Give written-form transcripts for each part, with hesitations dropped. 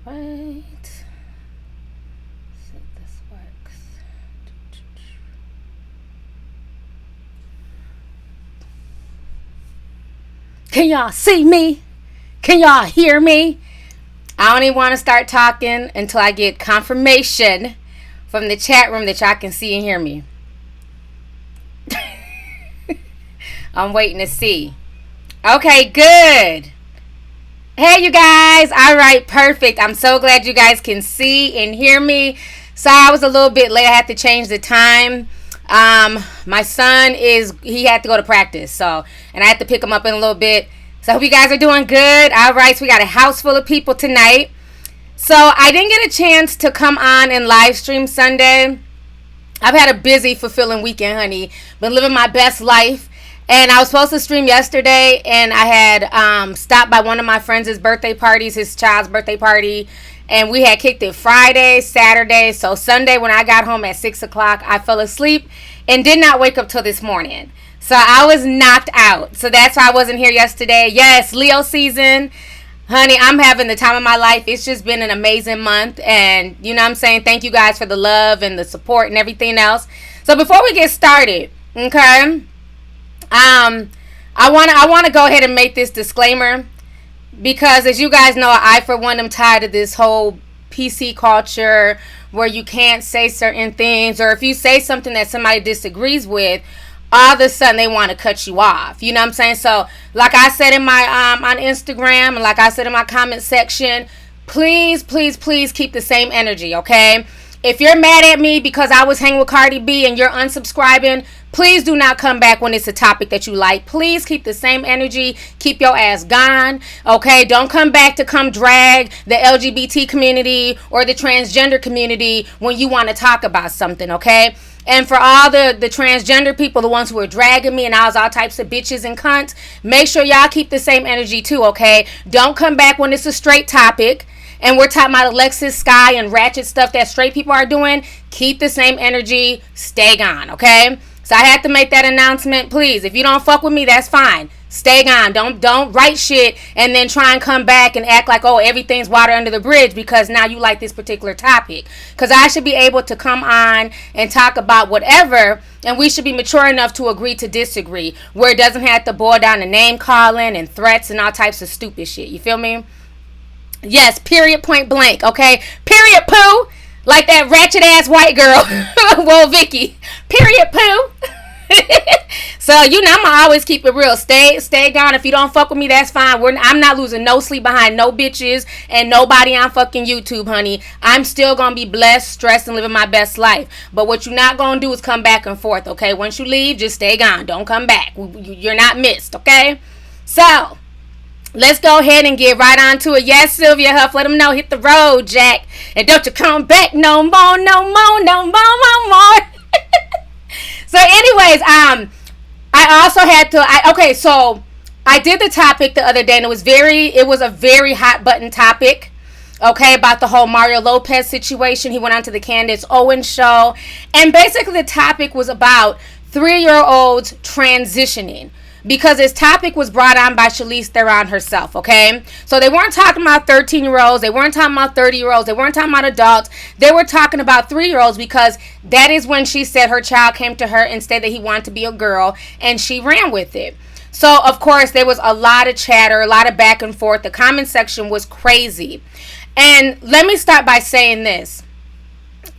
right. See if this works. Can y'all see me? Can y'all hear me? I don't even want to start talking until I get confirmation from the chat room that y'all can see and hear me. I'm waiting to see. Okay, good. Hey, you guys. All right, perfect. I'm so glad you guys can see and hear me. Sorry, I was a little bit late. I had to change the time. My son he had to go to practice, and I had to pick him up in a little bit. So I hope you guys are doing good. All right, so we got a house full of people tonight. So I didn't get a chance to come on and live stream Sunday. I've had a busy, fulfilling weekend, honey. Been living my best life. And I was supposed to stream yesterday, and I had stopped by one of my friends' birthday parties, his child's birthday party, and we had kicked it Friday, Saturday. So Sunday, when I got home at 6 o'clock, I fell asleep and did not wake up till this morning. So I was knocked out. So that's why I wasn't here yesterday. Yes, Leo season. Honey, I'm having the time of my life. It's just been an amazing month. And, you know what I'm saying? Thank you guys for the love and the support and everything else. So before we get started, okay, I want to go ahead and make this disclaimer. Because as you guys know, I, for one, am tired of this whole PC culture where you can't say certain things. Or if you say something that somebody disagrees with, all of a sudden they want to cut you off. You know what I'm saying? So like I said in my on Instagram, and like I said in my comment section, please keep the same energy, okay? If you're mad at me because I was hanging with Cardi B and you're unsubscribing, please do not come back when it's a topic that you like. Please keep the same energy. Keep your ass gone, okay? Don't come back to come drag the LGBT community or the transgender community when you want to talk about something, okay? And for all the transgender people, the ones who are dragging me and I was all types of bitches and cunts, make sure y'all keep the same energy too, okay? Don't come back when it's a straight topic and we're talking about Alexis Skyy and ratchet stuff that straight people are doing. Keep the same energy. Stay gone, okay? So I had to make that announcement. Please, if you don't fuck with me, that's fine. Stay gone. Don't write shit and then try and come back and act like, oh, everything's water under the bridge because now you like this particular topic. Because I should be able to come on and talk about whatever, and we should be mature enough to agree to disagree, where it doesn't have to boil down to name calling and threats and all types of stupid shit. You feel me? Yes, period, point blank, okay? Period, poo. Like that ratchet ass white girl. Well, Vicky. Period, poo. So, you know, I'm going to always keep it real. Stay gone. If you don't fuck with me, that's fine. I'm not losing no sleep behind no bitches and nobody on fucking YouTube, honey. I'm still going to be blessed, stressed, and living my best life. But what you're not going to do is come back and forth, okay? Once you leave, just stay gone. Don't come back. You're not missed, okay? So, let's go ahead and get right on to it. Yes, Sylvia Huff, let them know. Hit the road, Jack. And don't you come back no more, no more, no more, no more. So anyways, I also had to, so I did the topic the other day, and it was a very hot button topic, okay, about the whole Mario Lopez situation. He went on to the Candace Owens show, and basically the topic was about 3-year-olds transitioning. Because this topic was brought on by Charlize Theron herself, okay? So they weren't talking about 13-year-olds. They weren't talking about 30-year-olds. They weren't talking about adults. They were talking about 3-year-olds because that is when she said her child came to her and said that he wanted to be a girl, and she ran with it. So, of course, there was a lot of chatter, a lot of back and forth. The comment section was crazy. And let me start by saying this.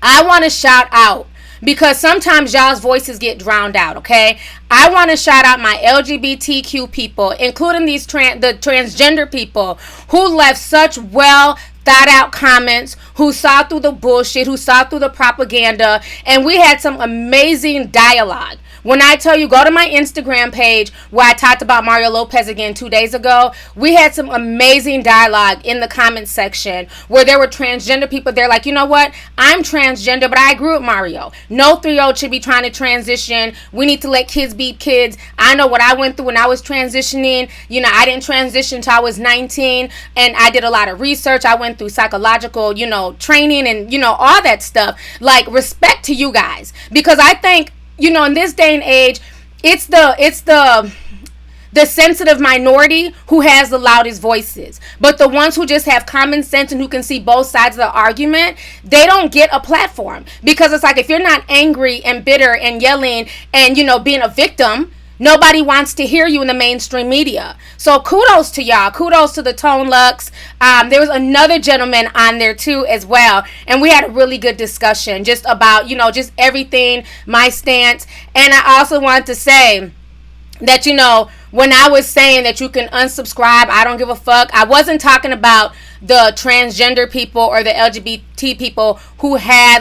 I want to shout out, because sometimes y'all's voices get drowned out, okay? I want to shout out my LGBTQ people, including the transgender people who left such well thought out comments, who saw through the bullshit, who saw through the propaganda, and we had some amazing dialogue. When I tell you, go to my Instagram page where I talked about Mario Lopez again 2 days ago. We had some amazing dialogue in the comment section where there were transgender people. They're like, you know what? I'm transgender, but I grew with Mario. No 3-year-old should be trying to transition. We need to let kids be kids. I know what I went through when I was transitioning. You know, I didn't transition until I was 19, and I did a lot of research. I went through psychological, training and, all that stuff. Like, respect to you guys. Because I think, in this day and age, it's the the sensitive minority who has the loudest voices. But the ones who just have common sense and who can see both sides of the argument, they don't get a platform. Because it's like, if you're not angry and bitter and yelling and, being a victim, nobody wants to hear you in the mainstream media. So kudos to y'all. Kudos to the Tone Lux. There was another gentleman on there too as well. And we had a really good discussion just about, just everything, my stance. And I also want to say that, when I was saying that you can unsubscribe, I don't give a fuck. I wasn't talking about the transgender people or the LGBT people who had,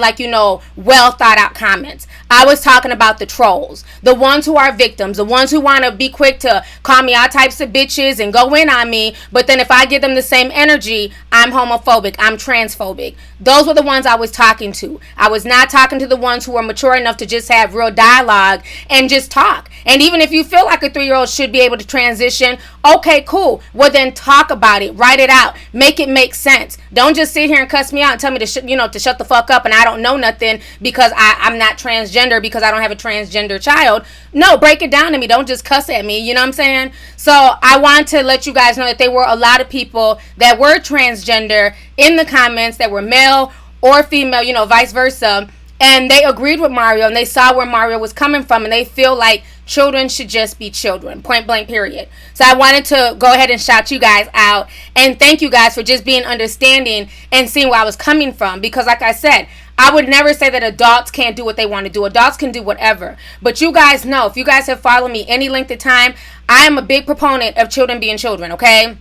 well thought out comments. I was talking about the trolls, the ones who are victims, the ones who want to be quick to call me all types of bitches and go in on me. But then if I give them the same energy, I'm homophobic, I'm transphobic. Those were the ones I was talking to. I was not talking to the ones who were mature enough to just have real dialogue and just talk. And even if you feel like a 3-year-old should be able to transition, okay, cool. Well, then talk about it, write it out, make it make sense. Don't just sit here and cuss me out and tell me to shut the fuck up and I don't know nothing because I'm not transgender, because I don't have a transgender child. No, break it down to me. Don't just cuss at me. You know what I'm saying? So I want to let you guys know that there were a lot of people that were transgender in the comments that were male or female, vice versa. And they agreed with Mario and they saw where Mario was coming from, and they feel like children should just be children, point blank, period. So I wanted to go ahead and shout you guys out and thank you guys for just being understanding and seeing where I was coming from. Because like I said, I would never say that adults can't do what they want to do. Adults can do whatever. But you guys know, if you guys have followed me any length of time, I am a big proponent of children being children, okay?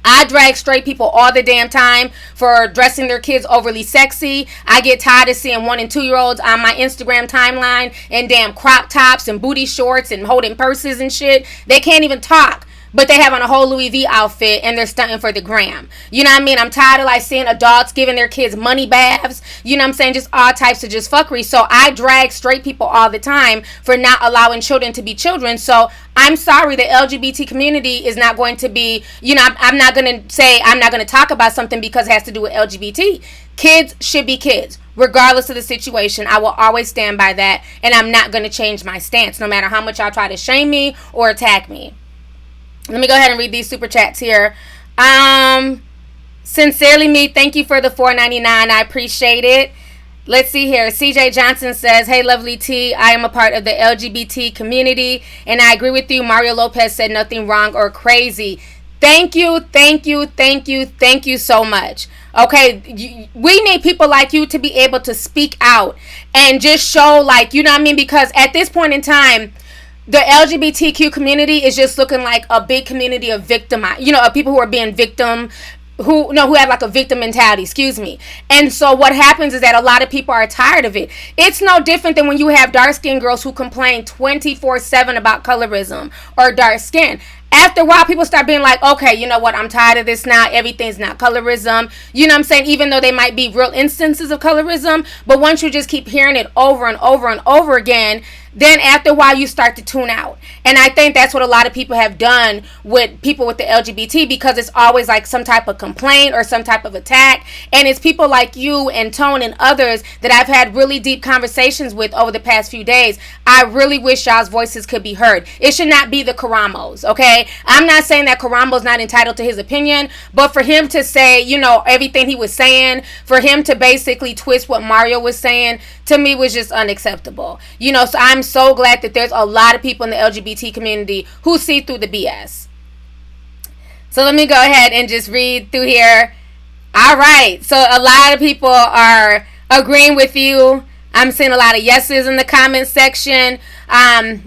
I drag straight people all the damn time for dressing their kids overly sexy. I get tired of seeing 1 and 2-year-olds on my Instagram timeline in damn crop tops and booty shorts and holding purses and shit. They can't even talk, but they have on a whole Louis V outfit and they're stunting for the gram. You know what I mean? I'm tired of seeing adults giving their kids money baths. You know what I'm saying? Just all types of just fuckery. So I drag straight people all the time for not allowing children to be children. So I'm sorry, the LGBT community is not going to be, I'm not going to say, I'm not going to talk about something because it has to do with LGBT. Kids should be kids, regardless of the situation. I will always stand by that, and I'm not going to change my stance, no matter how much y'all try to shame me or attack me. Let me go ahead and read these super chats here. Sincerely me, thank you for the $4.99. I appreciate it. Let's see here. CJ Johnson says, hey, lovely T, I am a part of the LGBT community, and I agree with you. Mario Lopez said nothing wrong or crazy. Thank you, thank you, thank you, thank you so much. Okay, we need people like you to be able to speak out and just show, you know what I mean? Because at this point in time, the LGBTQ community is just looking like a big community of of people who are being who have a victim mentality, And so what happens is that a lot of people are tired of it. It's no different than when you have dark-skinned girls who complain 24/7 about colorism or dark skin. After a while, people start being like, okay, you know what, I'm tired of this now. Everything's not colorism. You know what I'm saying? Even though they might be real instances of colorism. But once you just keep hearing it over and over and over again, then after a while you start to tune out. And I think that's what a lot of people have done with people with the LGBT, because it's always some type of complaint or some type of attack. And it's people like you and Tone and others that I've had really deep conversations with over the past few days. I really wish y'all's voices could be heard. It should not be the Karamos, okay? I'm not saying that Karamo's not entitled to his opinion, but for him to say, everything he was saying, for him to basically twist what Mario was saying, to me was just unacceptable. So I'm so glad that there's a lot of people in the LGBT community who see through the BS. So let me go ahead and just read through here. All right. So a lot of people are agreeing with you. I'm seeing a lot of yeses in the comment section.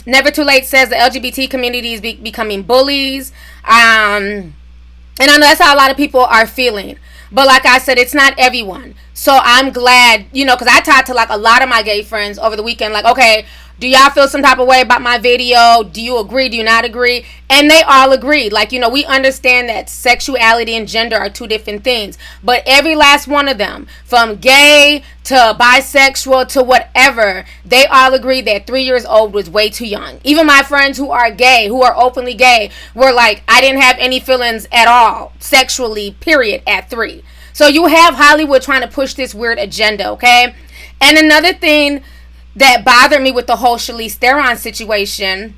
Never Too Late says the LGBT community is becoming bullies. And I know that's how a lot of people are feeling. But like I said, it's not everyone. So I'm glad, because I talked to a lot of my gay friends over the weekend. Okay, do y'all feel some type of way about my video? Do you agree? Do you not agree? And they all agreed. We understand that sexuality and gender are two different things. But every last one of them, from gay to bisexual to whatever, they all agreed that 3 years old was way too young. Even my friends who are gay, who are openly gay, were like, I didn't have any feelings at all, sexually, period, at 3. So you have Hollywood trying to push this weird agenda, okay? And another thing that bothered me with the whole Charlize Theron situation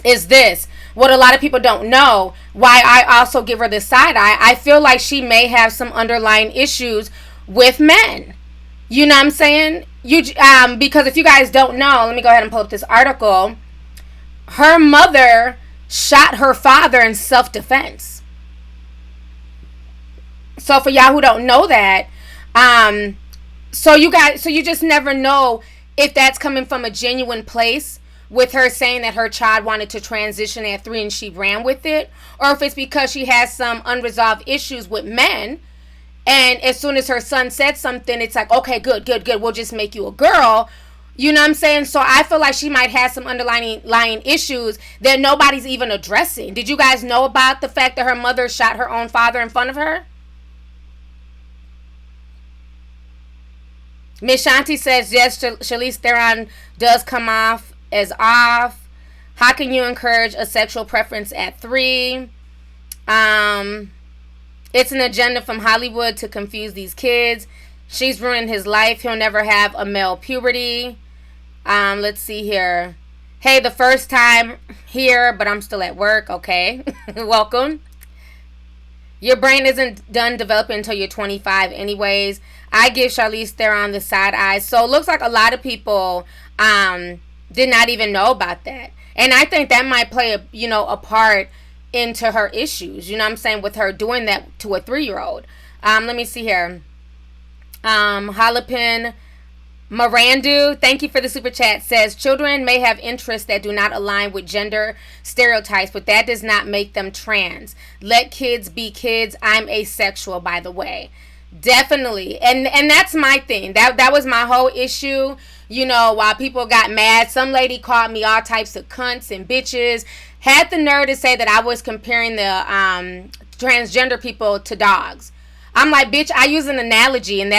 is this. what a lot of people don't know, why I also give her the side eye, I feel like she may have some underlying issues with men. You know what I'm saying? Because if you guys don't know, let me go ahead and pull up this article. Her mother shot her father in self-defense. So for y'all who don't know that, so you just never know if that's coming from a genuine place with her saying that her child wanted to transition at 3 and she ran with it, or if it's because she has some unresolved issues with men, and as soon as her son said something, it's like, okay, good, we'll just make you a girl. You know what I'm saying? So I feel like she might have some underlying issues that nobody's even addressing. Did you guys know about the fact that her mother shot her own father in front of her? Miss Shanti says, yes, Charlize Theron does come off as off. How can you encourage a sexual preference at 3? It's an agenda from Hollywood to confuse these kids. She's ruining his life. He'll never have a male puberty. Let's see here. Hey, the first time here, but I'm still at work. Okay. Welcome. Your brain isn't done developing until you're 25 anyways. I give Charlize Theron the side eye. So it looks like a lot of people did not even know about that. And I think that might play a part into her issues. You know what I'm saying? With her doing that to a 3-year-old. Let me see here. Jalapin Mirandu, thank you for the super chat, says children may have interests that do not align with gender stereotypes, but that does not make them trans. Let kids be kids. I'm asexual, by the way. Definitely. And that's my thing. That was my whole issue. While people got mad, some lady called me all types of cunts and bitches, had the nerve to say that I was comparing the transgender people to dogs. I'm like, bitch, I use an analogy, and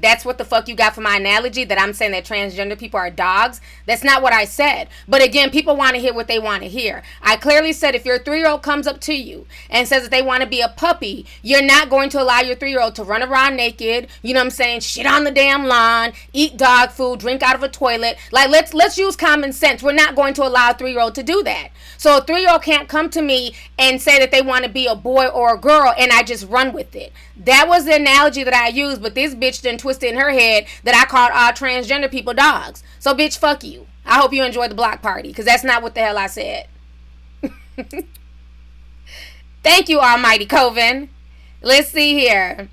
that's what the fuck you got for my analogy, that I'm saying that transgender people are dogs. That's not what I said. But again, people want to hear what they want to hear. I clearly said if your 3-year-old comes up to you and says that they want to be a puppy, you're not going to allow your 3-year-old to run around naked, you know what I'm saying, shit on the damn lawn, eat dog food, drink out of a toilet. Like, let's use common sense. We're not going to allow a 3-year-old to do that. So a 3-year-old can't come to me and say that they want to be a boy or a girl and I just run with it. That was the analogy that I used, but this bitch done twisted in her head that I called all transgender people dogs. So bitch, fuck you. I hope you enjoyed the block party, because that's not what the hell I said. Thank you, Almighty Coven. Let's see here.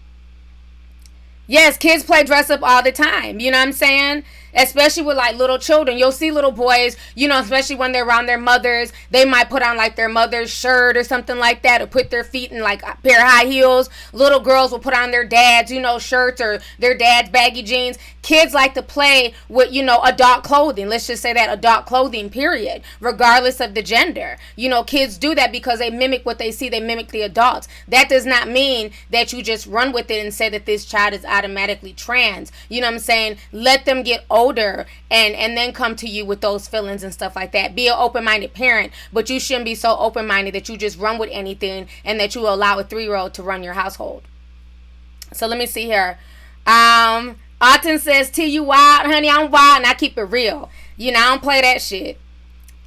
Yes, kids play dress up all the time. You know what I'm saying? Especially with like little children. You'll see little boys, especially when they're around their mothers, they might put on like their mother's shirt or something like that, or put their feet in like a pair of high heels. Little girls will put on their dad's, shirts, or their dad's baggy jeans. Kids like to play with, adult clothing. Let's just say that, adult clothing, period, regardless of the gender. Kids do that because they mimic what they see. They mimic the adults. That does not mean that you just run with it and say that this child is automatically trans. You know what I'm saying? Let them get older and then come to you with those feelings and stuff like that. Be an open-minded parent, but you shouldn't be so open-minded that you just run with anything and that you allow a 3-year-old to run your household. So let me see here. Alton says, T, you wild, honey, I'm wild, and I keep it real. I don't play that shit.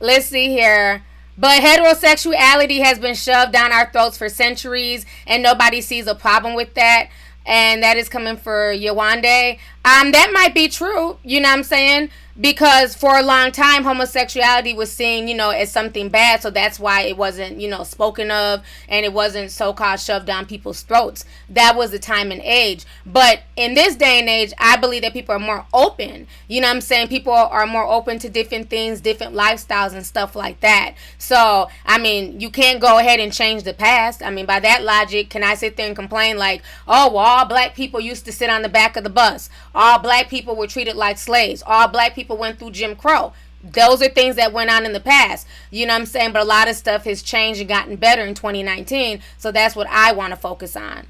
Let's see here. But heterosexuality has been shoved down our throats for centuries, and nobody sees a problem with that. And that is coming for Yawande. That might be true, you know what I'm saying? Because for a long time, homosexuality was seen, as something bad. So that's why it wasn't, spoken of, and it wasn't so-called shoved down people's throats. That was the time and age. But in this day and age, I believe that people are more open. You know what I'm saying? People are more open to different things, different lifestyles and stuff like that. So, you can't go ahead and change the past. By that logic, can I sit there and complain like, oh, well, all black people used to sit on the back of the bus. All black people were treated like slaves. All black people went through Jim Crow. Those are things that went on in the past. You know what I'm saying? But a lot of stuff has changed and gotten better in 2019. So that's what I want to focus on.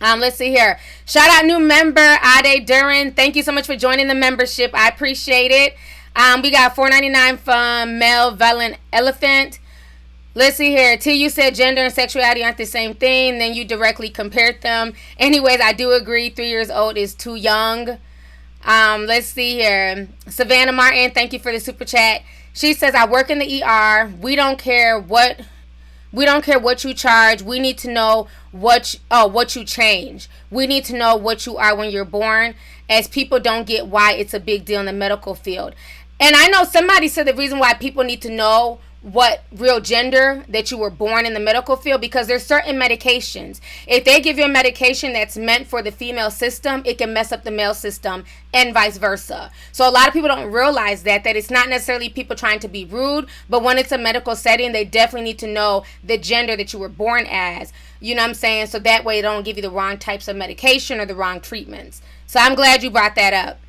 Let's see here. Shout out new member, Ade Duran. Thank you so much for joining the membership. I appreciate it. We got $4.99 from Mel Valen Elephant. Let's see here. T, you said gender and sexuality aren't the same thing. Then you directly compared them. Anyways, I do agree. 3 years old is too young. Let's see here. Savannah Martin, thank you for the super chat. She says, I work in the ER. We don't care what you charge. We need to know what you change. We need to know what you are when you're born, as people don't get why it's a big deal in the medical field. And I know somebody said the reason why people need to know what real gender that you were born in the medical field, because there's certain medications. If they give you a medication that's meant for the female system, it can mess up the male system and vice versa. So a lot of people don't realize that it's not necessarily people trying to be rude, but when it's a medical setting, they definitely need to know the gender that you were born as. You know what I'm saying? So that way they don't give you the wrong types of medication or the wrong treatments. So I'm glad you brought that up.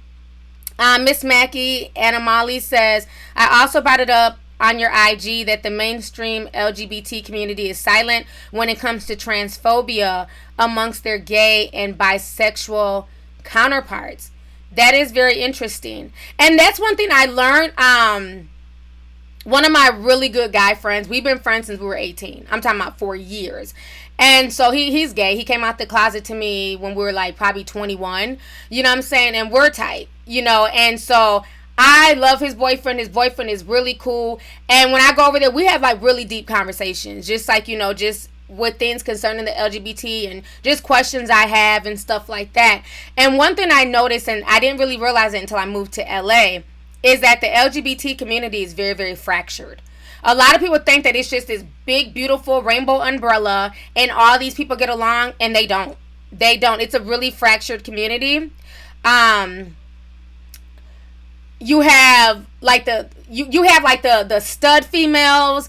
Miss Mackey Anamali says, I also brought it up on your IG that the mainstream LGBT community is silent when it comes to transphobia amongst their gay and bisexual counterparts. That is very interesting. And that's one thing I learned. One of my really good guy friends, we've been friends since we were 18. I'm talking about 4 years. And so he's gay. He came out the closet to me when we were like probably 21. You know what I'm saying? And we're tight, and so I love his boyfriend. His boyfriend is really cool. And when I go over there, we have like really deep conversations. Just like, just with things concerning the LGBT and just questions I have and stuff like that. And one thing I noticed, and I didn't really realize it until I moved to LA, is that the LGBT community is very, very fractured. A lot of people think that it's just this big, beautiful rainbow umbrella and all these people get along, and they don't. They don't. It's a really fractured community. You have like the stud females.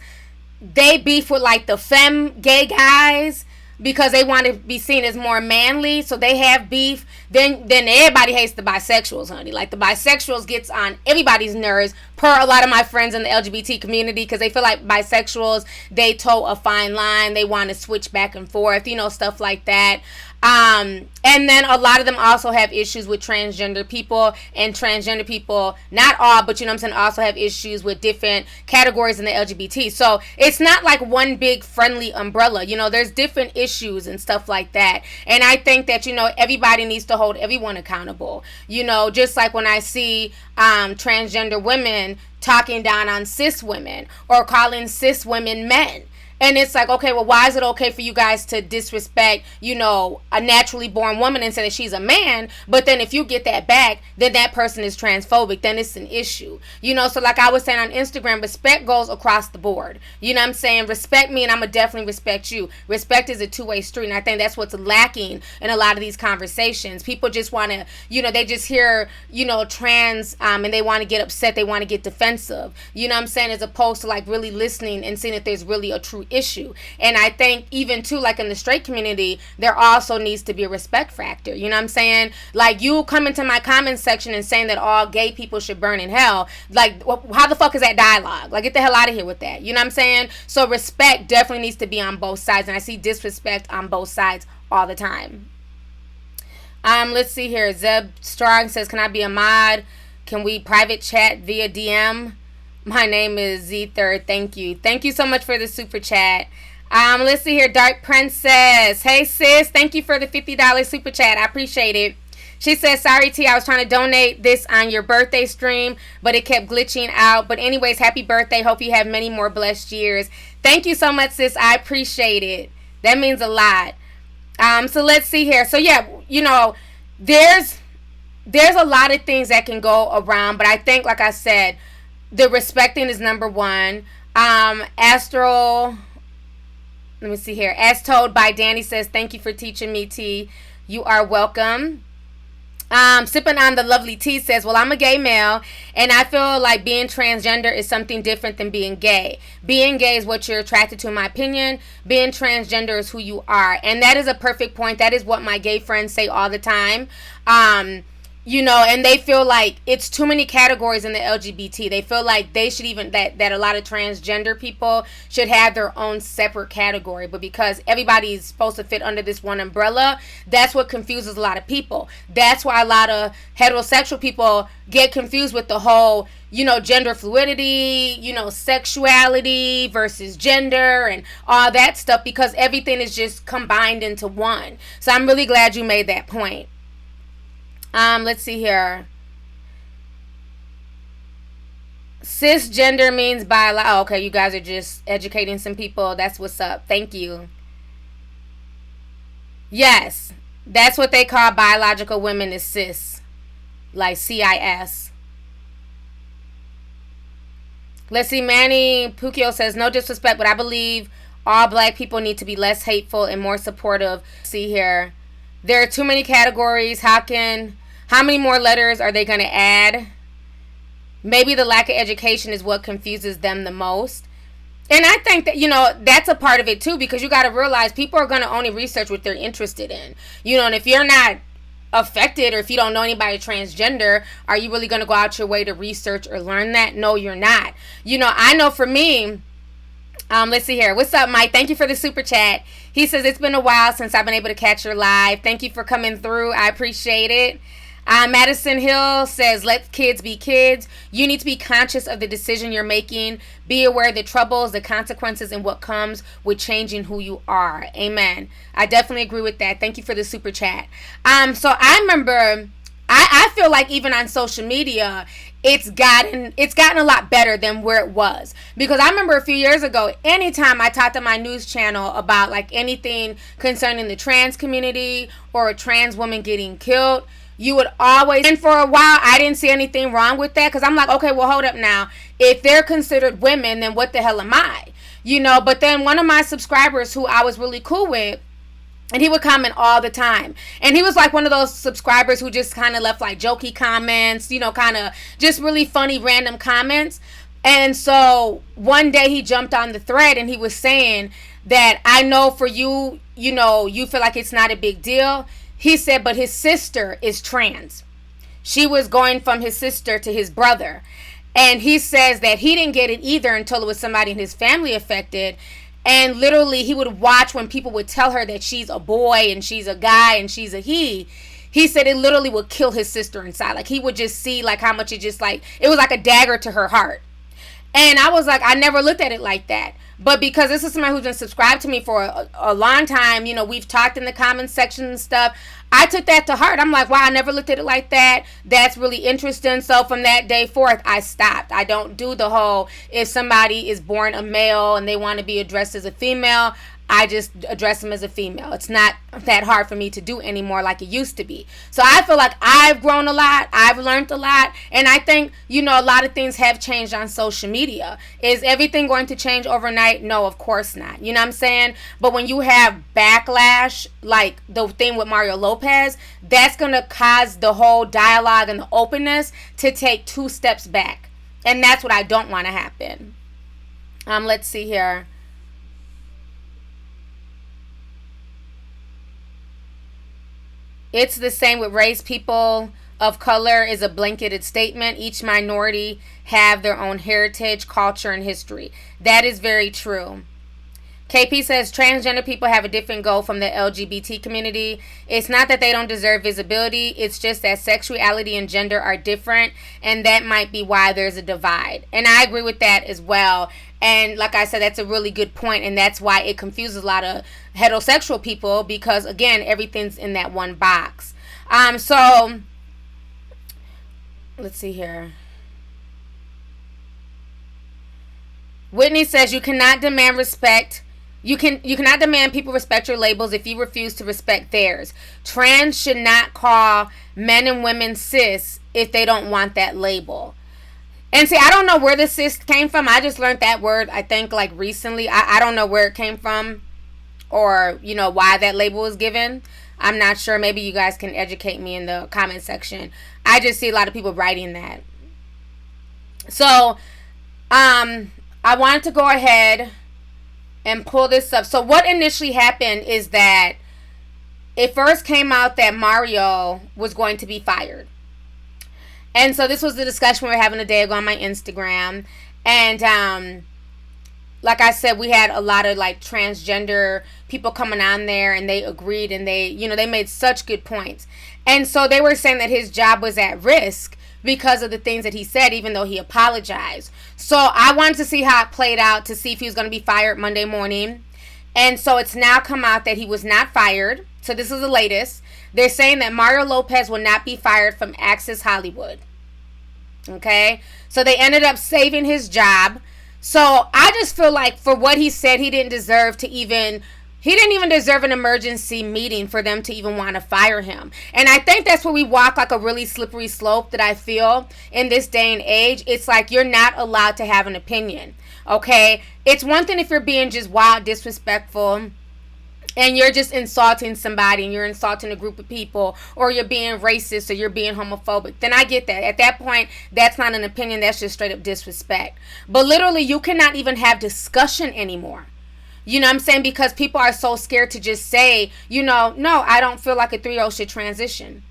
They beef with like the femme gay guys because they want to be seen as more manly, so they have beef. Then everybody hates the bisexuals, honey. Like the bisexuals gets on everybody's nerves, per a lot of my friends in the LGBT community, because they feel like bisexuals, they toe a fine line. They want to switch back and forth, stuff like that. And then a lot of them also have issues with transgender people, and transgender people, not all, but also have issues with different categories in the LGBT. So it's not like one big friendly umbrella. There's different issues and stuff like that. And I think that, everybody needs to hold everyone accountable. Just like when I see transgender women talking down on cis women or calling cis women men. And it's like, okay, well, why is it okay for you guys to disrespect, a naturally born woman and say that she's a man? But then if you get that back, then that person is transphobic. Then it's an issue. So like I was saying on Instagram, respect goes across the board. You know what I'm saying? Respect me and I'm going to definitely respect you. Respect is a two-way street. And I think that's what's lacking in a lot of these conversations. People just want to, they just hear, trans, and they want to get upset. They want to get defensive. You know what I'm saying? As opposed to like really listening and seeing if there's really a true issue. And I think even too, like in the straight community, there also needs to be a respect factor. You know what I'm saying? Like, you come into my comment section and saying that all gay people should burn in hell. Like, how the fuck is that dialogue? Like, get the hell out of here with that. You know what I'm saying? So respect definitely needs to be on both sides, and I see disrespect on both sides all the time. Let's see here. Zeb Strong says, can I be a mod? Can we private chat via DM? My name is Z3rd. Thank you. Thank you so much for the super chat. Let's see here. Dark Princess. Hey, sis. Thank you for the $50 super chat. I appreciate it. She says, sorry, T. I was trying to donate this on your birthday stream, but it kept glitching out. But anyways, happy birthday. Hope you have many more blessed years. Thank you so much, sis. I appreciate it. That means a lot. So let's see here. So, yeah, there's a lot of things that can go around. But I think, like I said, the respecting is number one. Astral, let me see here. As told by Danny says, thank you for teaching me, T. You are welcome. Sipping on the lovely tea says, well, I'm a gay male, and I feel like being transgender is something different than being gay. Being gay is what you're attracted to, in my opinion. Being transgender is who you are. And that is a perfect point. That is what my gay friends say all the time. And they feel like it's too many categories in the LGBT. They feel like they should even, that a lot of transgender people should have their own separate category. But because everybody's supposed to fit under this one umbrella, that's what confuses a lot of people. That's why a lot of heterosexual people get confused with the whole, gender fluidity, sexuality versus gender and all that stuff, because everything is just combined into one. So I'm really glad you made that point. Let's see here. Cisgender means oh, okay, you guys are just educating some people. That's what's up. Thank you. Yes, that's what they call biological women is cis, like CIS. Let's see. Manny Pukio says, no disrespect, but I believe all black people need to be less hateful and more supportive. See here, there are too many categories. How many more letters are they going to add? Maybe the lack of education is what confuses them the most. And I think that, that's a part of it too, because you got to realize people are going to only research what they're interested in. And if you're not affected, or if you don't know anybody transgender, are you really going to go out your way to research or learn that? No, you're not. I know for me, let's see here. What's up, Mike? Thank you for the super chat. He says, it's been a while since I've been able to catch your live. Thank you for coming through. I appreciate it. Madison Hill says, let kids be kids. You need to be conscious of the decision you're making. Be aware of the troubles, the consequences, and what comes with changing who you are. Amen. I definitely agree with that. Thank you for the super chat. So I remember, I feel like even on social media, it's gotten a lot better than where it was. Because I remember a few years ago, anytime I talked on my news channel about like anything concerning the trans community or a trans woman getting killed, you would always, and for a while, I didn't see anything wrong with that, because I'm like, okay, well, hold up now. If they're considered women, then what the hell am I? But then one of my subscribers who I was really cool with, and he would comment all the time. And he was like one of those subscribers who just kind of left like jokey comments, kind of just really funny random comments. And so one day he jumped on the thread and he was saying that, I know for you, you feel like it's not a big deal. He said, but his sister is trans. She was going from his sister to his brother. And he says that he didn't get it either until it was somebody in his family affected. And literally he would watch when people would tell her that she's a boy and she's a guy and she's a he. He said it literally would kill his sister inside. Like he would just see like how much it just like, it was like a dagger to her heart. And I was like, I never looked at it like that. But because this is somebody who's been subscribed to me for a long time, we've talked in the comments section and stuff, I took that to heart. I'm like, wow, I never looked at it like that. That's really interesting. So from that day forth, I stopped. I don't do the whole, if somebody is born a male and they want to be addressed as a female, I just address them as a female. It's not that hard for me to do anymore like it used to be. So I feel like I've grown a lot. I've learned a lot. And I think, a lot of things have changed on social media. Is everything going to change overnight? No, of course not. You know what I'm saying? But when you have backlash, like the thing with Mario Lopez, that's going to cause the whole dialogue and the openness to take 2 steps back. And that's what I don't want to happen. Let's see here. It's the same with race. People of color is a blanketed statement. Each minority have their own heritage, culture, and history. That is very true. KP says transgender people have a different goal from the LGBT community. It's not that they don't deserve visibility. It's just that sexuality and gender are different, and that might be why there's a divide. And I agree with that as well. And like I said, that's a really good point, and that's why it confuses a lot of heterosexual people, because again, everything's in that one box. So let's see here. Whitney says you cannot demand respect. You cannot demand people respect your labels if you refuse to respect theirs. Trans should not call men and women cis if they don't want that label. And see, I don't know where the cis came from. I just learned that word, I think, like recently. I don't know where it came from or, why that label was given. I'm not sure. Maybe you guys can educate me in the comment section. I just see a lot of people writing that. So, I wanted to go ahead and pull this up. So what initially happened is that it first came out that Mario was going to be fired. And so this was the discussion we were having a day ago on my Instagram. And like I said, we had a lot of like transgender people coming on there, and they agreed, and they made such good points. And so they were saying that his job was at risk because of the things that he said, even though he apologized. So I wanted to see how it played out, to see if he was going to be fired Monday morning. And so it's now come out that he was not fired. So this is the latest. They're saying that Mario Lopez will not be fired from Access Hollywood. Okay? So they ended up saving his job. So I just feel like for what he said, he didn't even deserve an emergency meeting for them to even want to fire him. And I think that's where we walk like a really slippery slope that I feel in this day and age. It's like you're not allowed to have an opinion. Okay? It's one thing if you're being just wild, disrespectful, and you're just insulting somebody, and you're insulting a group of people, or you're being racist, or you're being homophobic, then I get that. At that point, that's not an opinion, that's just straight up disrespect. But literally, you cannot even have discussion anymore. You know what I'm saying? Because people are so scared to just say, no, I don't feel like a 3-year-old should transition.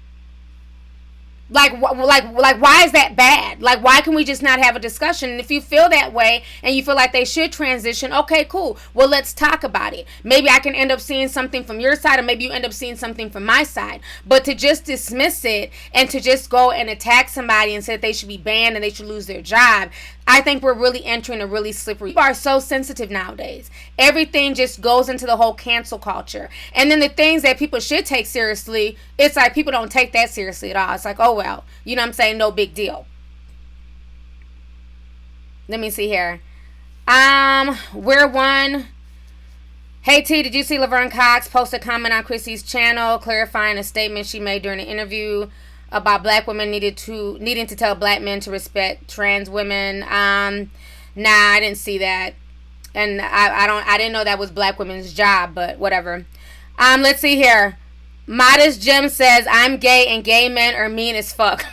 Like, why is that bad? Like, why can we just not have a discussion? And if you feel that way and you feel like they should transition, okay, cool. Well, let's talk about it. Maybe I can end up seeing something from your side, or maybe you end up seeing something from my side. But to just dismiss it and to just go and attack somebody and say that they should be banned and they should lose their job, I think we're really entering a really slippery. People are so sensitive nowadays. Everything just goes into the whole cancel culture. And then the things that people should take seriously, it's like people don't take that seriously at all. It's like, oh, well, you know what I'm saying? No big deal. Let me see here. We're one. Hey T, did you see Laverne Cox post a comment on Chrissy's channel clarifying a statement she made during an interview about black women needing to tell black men to respect trans women? Nah, I didn't see that. And I didn't know that was black women's job, but whatever. Let's see here. Modest Jim says, I'm gay and gay men are mean as fuck.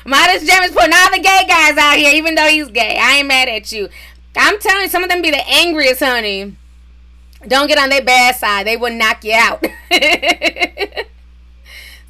Modest Jim is putting all the gay guys out here, even though he's gay. I ain't mad at you. I'm telling you, some of them be the angriest, honey. Don't get on their bad side. They will knock you out.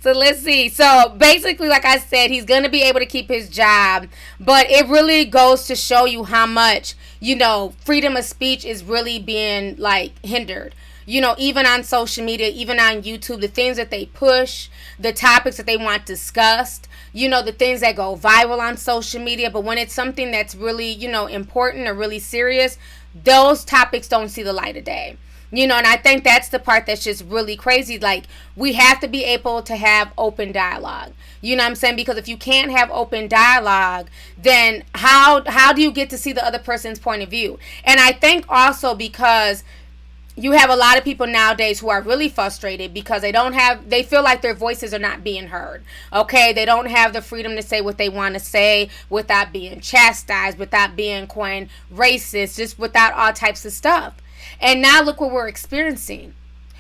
So let's see. So basically, like I said, he's going to be able to keep his job. But it really goes to show you how much, freedom of speech is really being, hindered. Even on social media, even on YouTube, the things that they push, the topics that they want discussed, the things that go viral on social media. But when it's something that's really, important or really serious, those topics don't see the light of day. And I think that's the part that's just really crazy. Like, we have to be able to have open dialogue. You know what I'm saying? Because if you can't have open dialogue, then how do you get to see the other person's point of view? And I think also because you have a lot of people nowadays who are really frustrated because they feel like their voices are not being heard. Okay, they don't have the freedom to say what they want to say without being chastised, without being coined racist, just without all types of stuff. And now look what we're experiencing.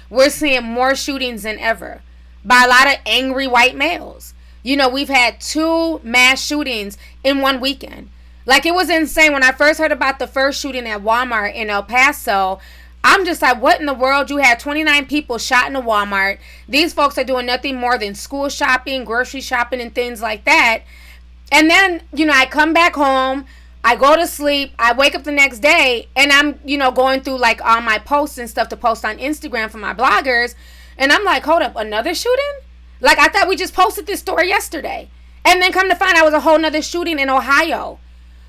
We're seeing more shootings than ever by a lot of angry white males. We've had 2 mass shootings in one weekend. Like, it was insane. When I first heard about the first shooting at Walmart in El Paso, I'm just like, what in the world? You had 29 people shot in a Walmart. These folks are doing nothing more than school shopping, grocery shopping, and things like that. And then, I come back home, I go to sleep, I wake up the next day, and I'm, going through all my posts and stuff to post on Instagram for my bloggers. And I'm like, hold up, another shooting? Like, I thought we just posted this story yesterday. And then come to find out it was a whole nother shooting in Ohio.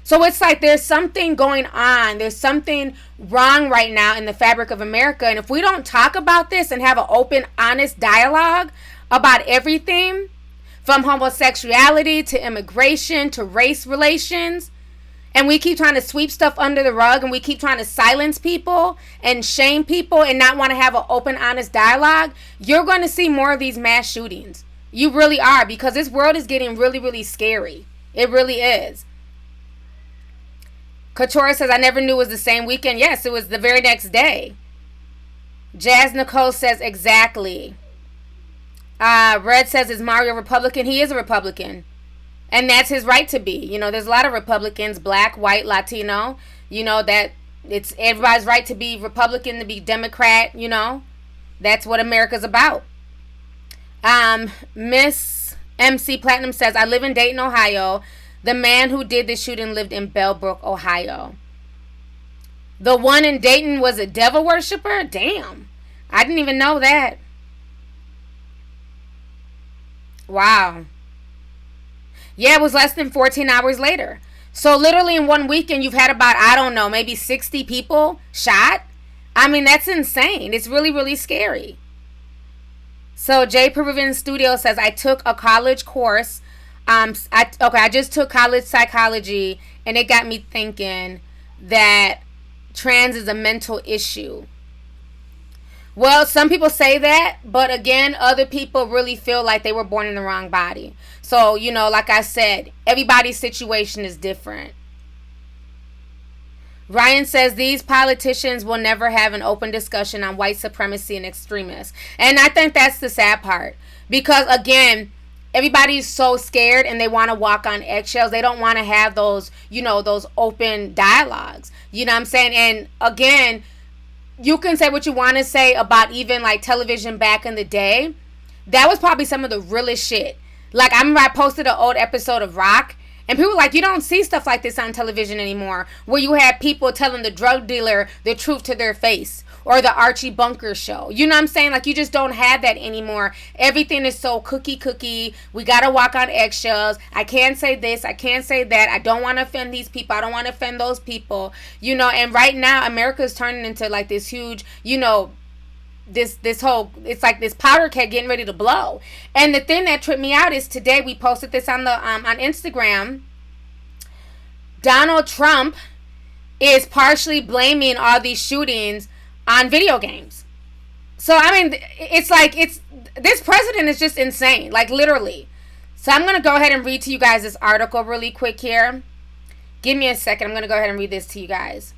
So it's like there's something going on. There's something wrong right now in the fabric of America. And if we don't talk about this and have an open, honest dialogue about everything, from homosexuality to immigration to race relations, and we keep trying to sweep stuff under the rug, and we keep trying to silence people and shame people and not want to have an open, honest dialogue, you're going to see more of these mass shootings. You really are, because this world is getting really, really scary. It really is. Couture says, I never knew it was the same weekend. Yes, it was the very next day. Jazz Nicole says, exactly. Red says, is Mario Republican? He is a Republican. And that's his right to be. There's a lot of Republicans, black, white, Latino. That it's everybody's right to be Republican, to be Democrat. That's what America's about. Miss MC Platinum says, I live in Dayton, Ohio. The man who did the shooting lived in Bellbrook, Ohio. The one in Dayton was a devil worshiper? Damn. I didn't even know that. Wow. Yeah, it was less than 14 hours later. So literally in one weekend, you've had about, I don't know, maybe 60 people shot. I mean, that's insane. It's really, really scary. So J Peruvian Studio says, I took a college course I just took college psychology, and it got me thinking that trans is a mental issue. Well, some people say that, but again, other people really feel like they were born in the wrong body. So, like I said, everybody's situation is different. Ryan says these politicians will never have an open discussion on white supremacy and extremists. And I think that's the sad part. Because, again, everybody's so scared and they want to walk on eggshells. They don't want to have those, those open dialogues. You know what I'm saying? And, again, you can say what you want to say about even like television back in the day. That was probably some of the realest shit. Like, I remember I posted an old episode of Rock, and people were like, you don't see stuff like this on television anymore, where you have people telling the drug dealer the truth to their face, or the Archie Bunker show. You know what I'm saying? Like, you just don't have that anymore. Everything is so cookie. We gotta walk on eggshells. I can't say this, I can't say that. I don't want to offend these people, I don't want to offend those people. And right now America is turning into like this huge, this whole, it's like this powder keg getting ready to blow. And the thing that tripped me out is today we posted this on the on Instagram. Donald Trump is partially blaming all these shootings on video games. So I mean, it's like, this president is just insane, like literally. So I'm gonna go ahead and read to you guys this article really quick here. Give me a second. I'm gonna go ahead and read this to you guys.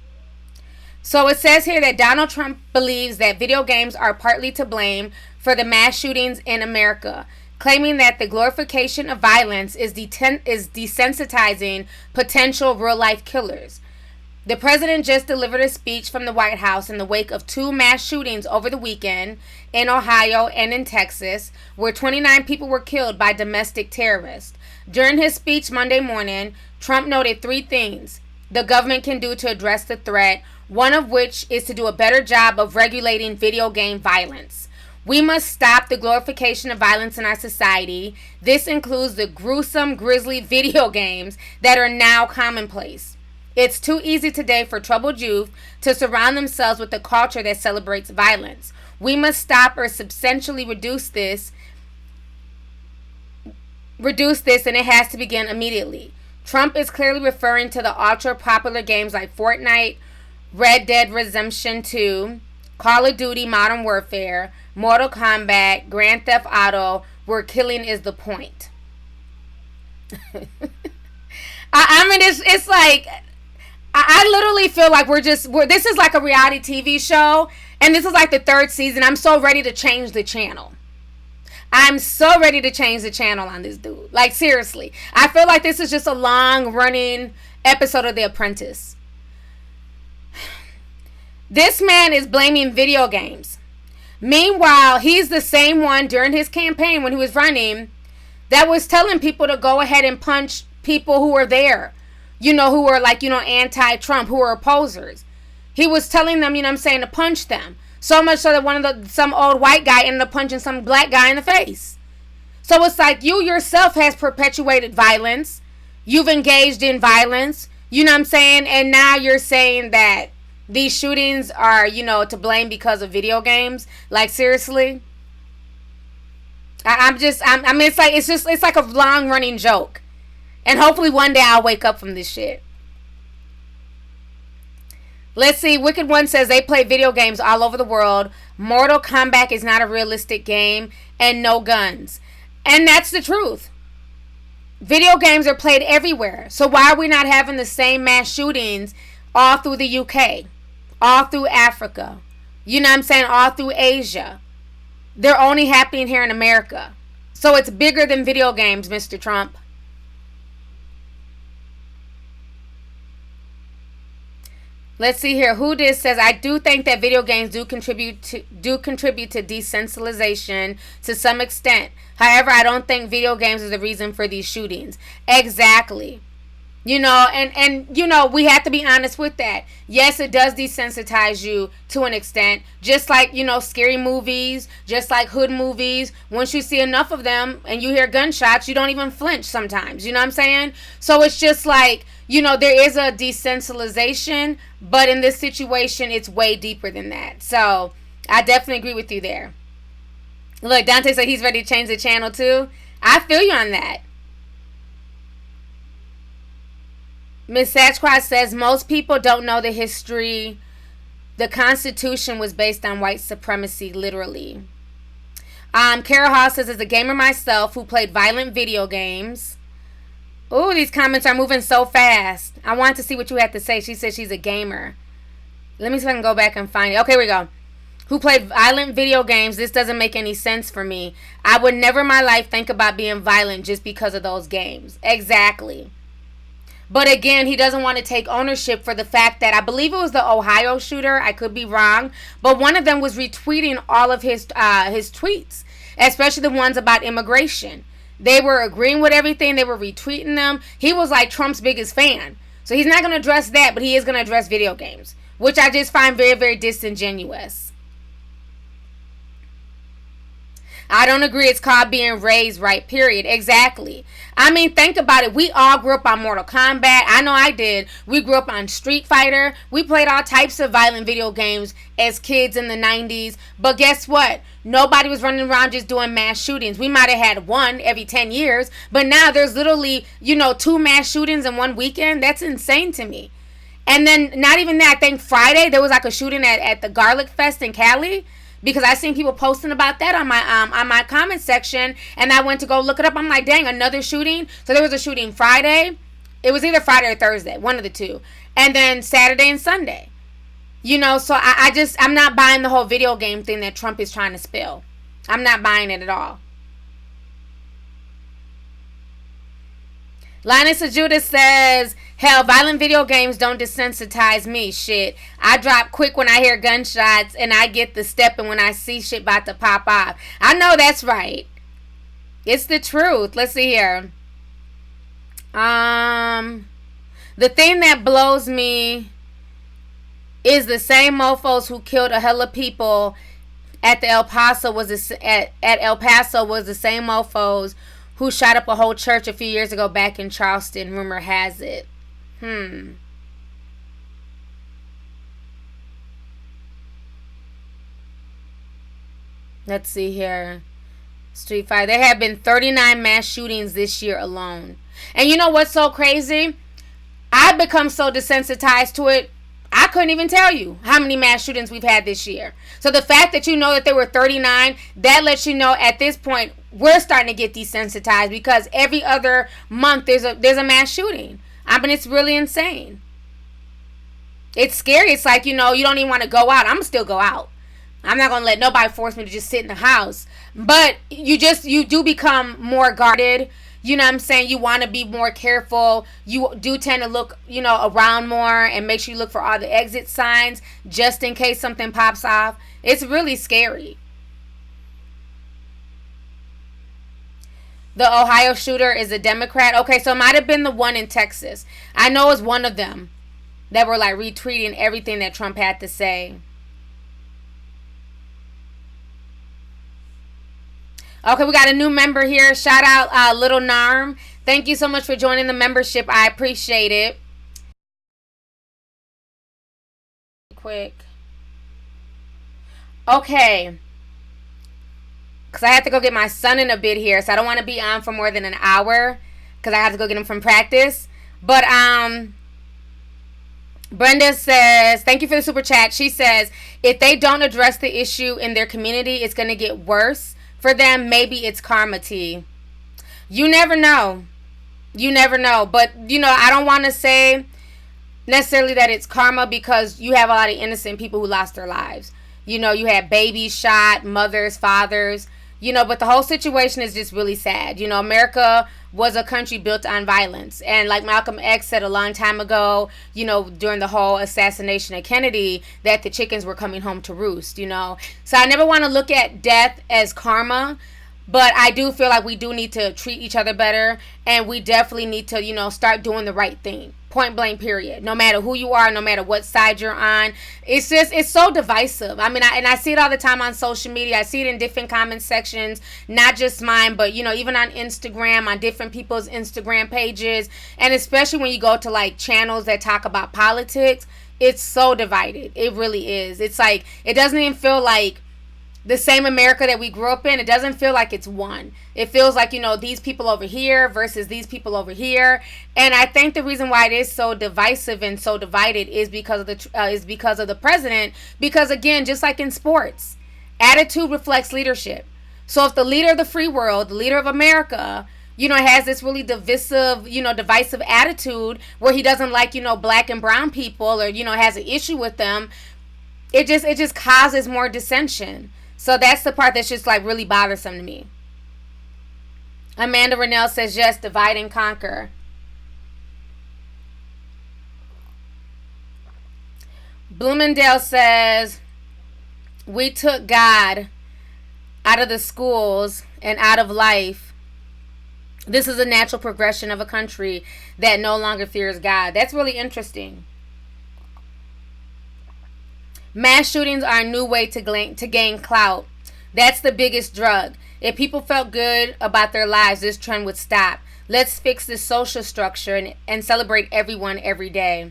So it says here that Donald Trump believes that video games are partly to blame for the mass shootings in America, claiming that the glorification of violence is desensitizing potential real-life killers. The president just delivered a speech from the White House in the wake of 2 mass shootings over the weekend in Ohio and in Texas, where 29 people were killed by domestic terrorists. During his speech Monday morning, Trump noted 3 things the government can do to address the threat, one of which is to do a better job of regulating video game violence. We must stop the glorification of violence in our society. This includes the gruesome, grisly video games that are now commonplace. It's too easy today for troubled youth to surround themselves with a culture that celebrates violence. We must stop or substantially reduce this, and it has to begin immediately. Trump is clearly referring to the ultra-popular games like Fortnite, Red Dead Redemption 2, Call of Duty Modern Warfare, Mortal Kombat, Grand Theft Auto, where killing is the point. I mean, it's like, I literally feel like this is like a reality TV show, and this is like the 3rd season. I'm so ready to change the channel. I'm so ready to change the channel on this dude. Like, seriously. I feel like this is just a long-running episode of The Apprentice. This man is blaming video games. Meanwhile, he's the same one during his campaign when he was running that was telling people to go ahead and punch people who were there. Who were like, anti-Trump, who were opposers. He was telling them, to punch them. So much so that some old white guy ended up punching some black guy in the face. So it's like, you yourself has perpetuated violence. You've engaged in violence. And now you're saying that these shootings are, to blame because of video games. Like, seriously? It's like a long running joke. And hopefully one day I'll wake up from this shit. Let's see. Wicked One says they play video games all over the world. Mortal Kombat is not a realistic game. And no guns. And that's the truth. Video games are played everywhere. So why are we not having the same mass shootings all through the UK? All through Africa? All through Asia. They're only happening here in America. So it's bigger than video games, Mr. Trump. Let's see here. Who this says, I do think that video games do contribute to desensitization to some extent. However, I don't think video games is the reason for these shootings. Exactly. We have to be honest with that. Yes, it does desensitize you to an extent. Just like, scary movies, just like hood movies. Once you see enough of them and you hear gunshots, you don't even flinch sometimes. You know what I'm saying? So it's just like, there is a desensitization, but in this situation, it's way deeper than that. So I definitely agree with you there. Look, Dante said he's ready to change the channel too. I feel you on that. Miss Satchcross says most people don't know the history. The Constitution was based on white supremacy, literally. Carol Hall says, as a gamer myself who played violent video games. Ooh, these comments are moving so fast. I want to see what you had to say. She said she's a gamer. Let me see if I can go back and find it. Okay, here we go. Who played violent video games. This doesn't make any sense for me. I would never in my life think about being violent just because of those games. Exactly. But again, he doesn't want to take ownership for the fact that I believe it was the Ohio shooter. I could be wrong. But one of them was retweeting all of his tweets, especially the ones about immigration. They were agreeing with everything. They were retweeting them. He was like Trump's biggest fan. So he's not going to address that, but he is going to address video games, which I just find very, very disingenuous. I don't agree. It's called being raised right, period. Exactly. I mean, think about it. We all grew up on Mortal Kombat. I know I did. We grew up on Street Fighter. We played all types of violent video games as kids in the 90s. But guess what? Nobody was running around just doing mass shootings. We might have had one every 10 years. But now there's literally, 2 mass shootings in one weekend. That's insane to me. And then not even that. I think Friday there was like a shooting at the Garlic Fest in Cali. Because I seen people posting about that on my comment section, and I went to go look it up. I'm like, dang, another shooting. So there was a shooting Friday. It was either Friday or Thursday, one of the two, and then Saturday and Sunday. So I'm not buying the whole video game thing that Trump is trying to spill. I'm not buying it at all. Linus Ajuda says, hell, violent video games don't desensitize me. Shit. I drop quick when I hear gunshots and I get the stepping when I see shit about to pop off. I know that's right. It's the truth. Let's see here. The thing that blows me is the same mofos who killed a hella people at El Paso was the same mofos who shot up a whole church a few years ago back in Charleston, rumor has it. Let's see here. Street Fighter. There have been 39 mass shootings this year alone. And you know what's so crazy? I've become so desensitized to it, I couldn't even tell you how many mass shootings we've had this year. So the fact that you know that there were 39, that lets you know at this point we're starting to get desensitized because every other month there's a mass shooting. I mean, it's really insane. It's scary. It's like, you don't even want to go out. I'm going to still go out. I'm not going to let nobody force me to just sit in the house. But you do become more guarded. You know what I'm saying? You want to be more careful. You do tend to look, around more and make sure you look for all the exit signs just in case something pops off. It's really scary. The Ohio shooter is a Democrat. Okay, so it might have been the one in Texas. I know it's one of them that were like retweeting everything that Trump had to say. Okay, we got a new member here. Shout out Little Narm. Thank you so much for joining the membership. I appreciate it. Quick. Okay. Because I have to go get my son in a bit here. So I don't want to be on for more than an hour. Because I have to go get him from practice. But Brenda says, thank you for the super chat. She says, if they don't address the issue in their community, it's going to get worse. For them, maybe it's karma, T. You never know. You never know. But, I don't want to say necessarily that it's karma because you have a lot of innocent people who lost their lives. You had babies shot, mothers, fathers, but the whole situation is just really sad. America was a country built on violence. And like Malcolm X said a long time ago, during the whole assassination of Kennedy, that the chickens were coming home to roost, So I never want to look at death as karma, but I do feel like we do need to treat each other better. And we definitely need to, start doing the right thing. Point blank, period. No matter who you are, no matter what side you're on. It's so divisive. I mean, I see it all the time on social media. I see it in different comment sections, not just mine, but, even on Instagram, on different people's Instagram pages. And especially when you go to, like, channels that talk about politics, it's so divided. It really is. It's like, it doesn't even feel like the same America that we grew up in. It doesn't feel like it's one. It feels like, these people over here versus these people over here. And I think the reason why it is so divisive and so divided is because of the president. Because again, just like in sports, attitude reflects leadership. So if the leader of the free world, the leader of America, has this really divisive attitude where he doesn't like, black and brown people, or, has an issue with them, it just causes more dissension. So that's the part that's just like really bothersome to me. Amanda Rennell says, yes, divide and conquer. Bloomingdale says, we took God out of the schools and out of life. This is a natural progression of a country that no longer fears God. That's really interesting. Mass shootings are a new way to gain clout. That's the biggest drug. If people felt good about their lives, this trend would stop. Let's fix the social structure and celebrate everyone every day.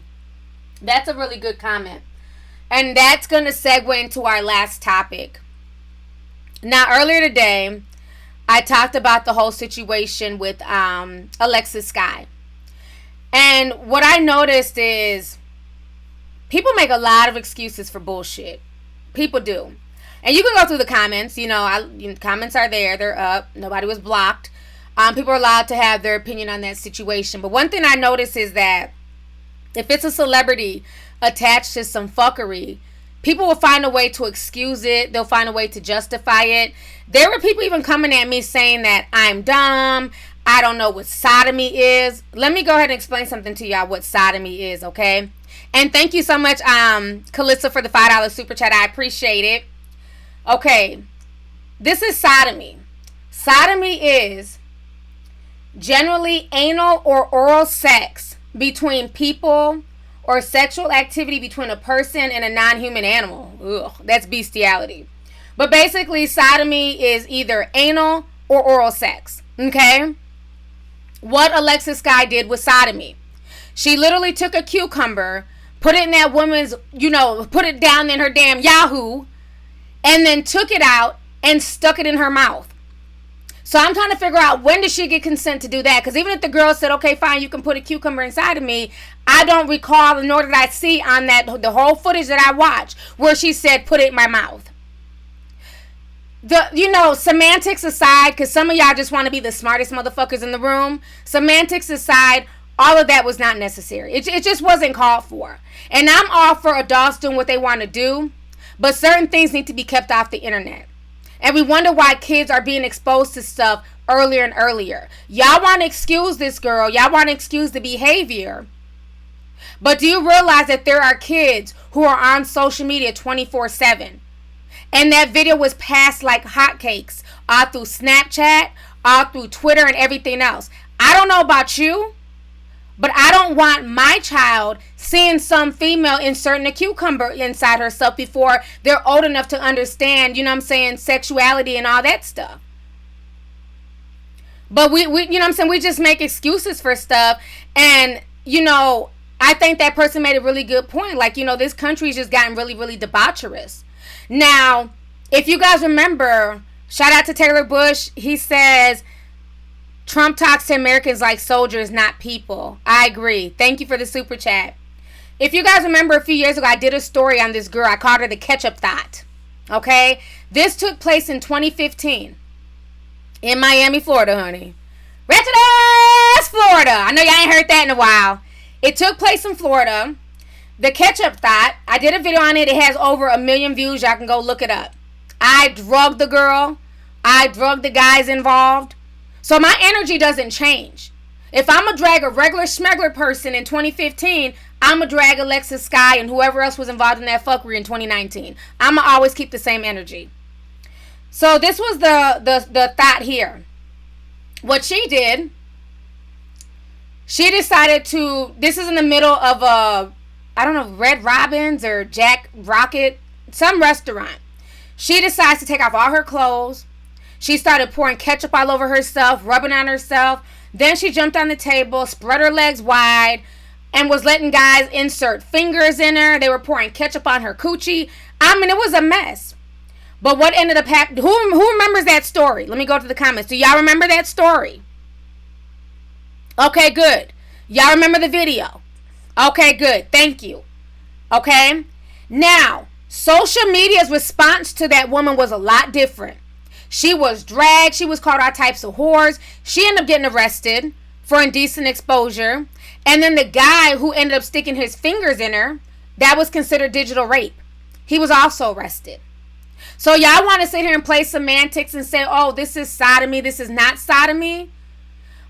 That's a really good comment. And that's going to segue into our last topic. Now, earlier today, I talked about the whole situation with Alexis Skyy. And what I noticed is people make a lot of excuses for bullshit. People do. And you can go through the comments. Comments are there. They're up. Nobody was blocked. People are allowed to have their opinion on that situation. But one thing I noticed is that if it's a celebrity attached to some fuckery, people will find a way to excuse it. They'll find a way to justify it. There were people even coming at me saying that I'm dumb. I don't know what sodomy is. Let me go ahead and explain something to y'all what sodomy is, okay? And thank you so much, Calissa, for the $5 super chat. I appreciate it. Okay, this is sodomy. Sodomy is generally anal or oral sex between people or sexual activity between a person and a non-human animal. Ugh, that's bestiality. But basically, sodomy is either anal or oral sex, okay? What Alexis Skyy did with sodomy. She literally took a cucumber, put it in that woman's, put it down in her damn Yahoo, and then took it out and stuck it in her mouth. So I'm trying to figure out, when did she get consent to do that? Because even if the girl said, okay, fine, you can put a cucumber inside of me, I don't recall, nor did I see on the whole footage that I watched, where she said, put it in my mouth. Semantics aside, because some of y'all just want to be the smartest motherfuckers in the room. Semantics aside, all of that was not necessary. It just wasn't called for. And I'm all for adults doing what they want to do, but certain things need to be kept off the internet. And we wonder why kids are being exposed to stuff earlier and earlier. Y'all want to excuse this girl. Y'all want to excuse the behavior. But do you realize that there are kids who are on social media 24/7? And that video was passed like hotcakes all through Snapchat, all through Twitter, and everything else. I don't know about you, but I don't want my child seeing some female inserting a cucumber inside herself before they're old enough to understand, sexuality and all that stuff. But we we just make excuses for stuff. And, I think that person made a really good point. Like, this country's just gotten really, really debaucherous. Now, if you guys remember, shout out to Taylor Bush. He says, Trump talks to Americans like soldiers, not people. I agree. Thank you for the super chat. If you guys remember, a few years ago, I did a story on this girl. I called her the ketchup thought. Okay? This took place in 2015 in Miami, Florida, honey. Ratchet ass Florida. I know y'all ain't heard that in a while. It took place in Florida. The ketchup thought. I did a video on it. It has over 1 million views. Y'all can go look it up. I drugged the girl. I drugged the guys involved. So my energy doesn't change. If I'm going to drag a regular schmegler person in 2015, I'm going to drag Alexis Skyy and whoever else was involved in that fuckery in 2019. I'm going to always keep the same energy. So this was the thought here. What she did, she decided to, this is in the middle of Red Robin's or Jack Rocket, some restaurant. She decides to take off all her clothes. She started pouring ketchup all over herself, rubbing on herself. Then she jumped on the table, spread her legs wide, and was letting guys insert fingers in her. They were pouring ketchup on her coochie. I mean, it was a mess. But what ended up happening? Who remembers that story? Let me go to the comments. Do y'all remember that story? Okay, good. Y'all remember the video? Okay, good. Thank you. Okay? Now, social media's response to that woman was a lot different. She was dragged. She was called all types of whores. She ended up getting arrested for indecent exposure. And then the guy who ended up sticking his fingers in her, that was considered digital rape. He was also arrested. So y'all want to sit here and play semantics and say, oh, this is sodomy, this is not sodomy.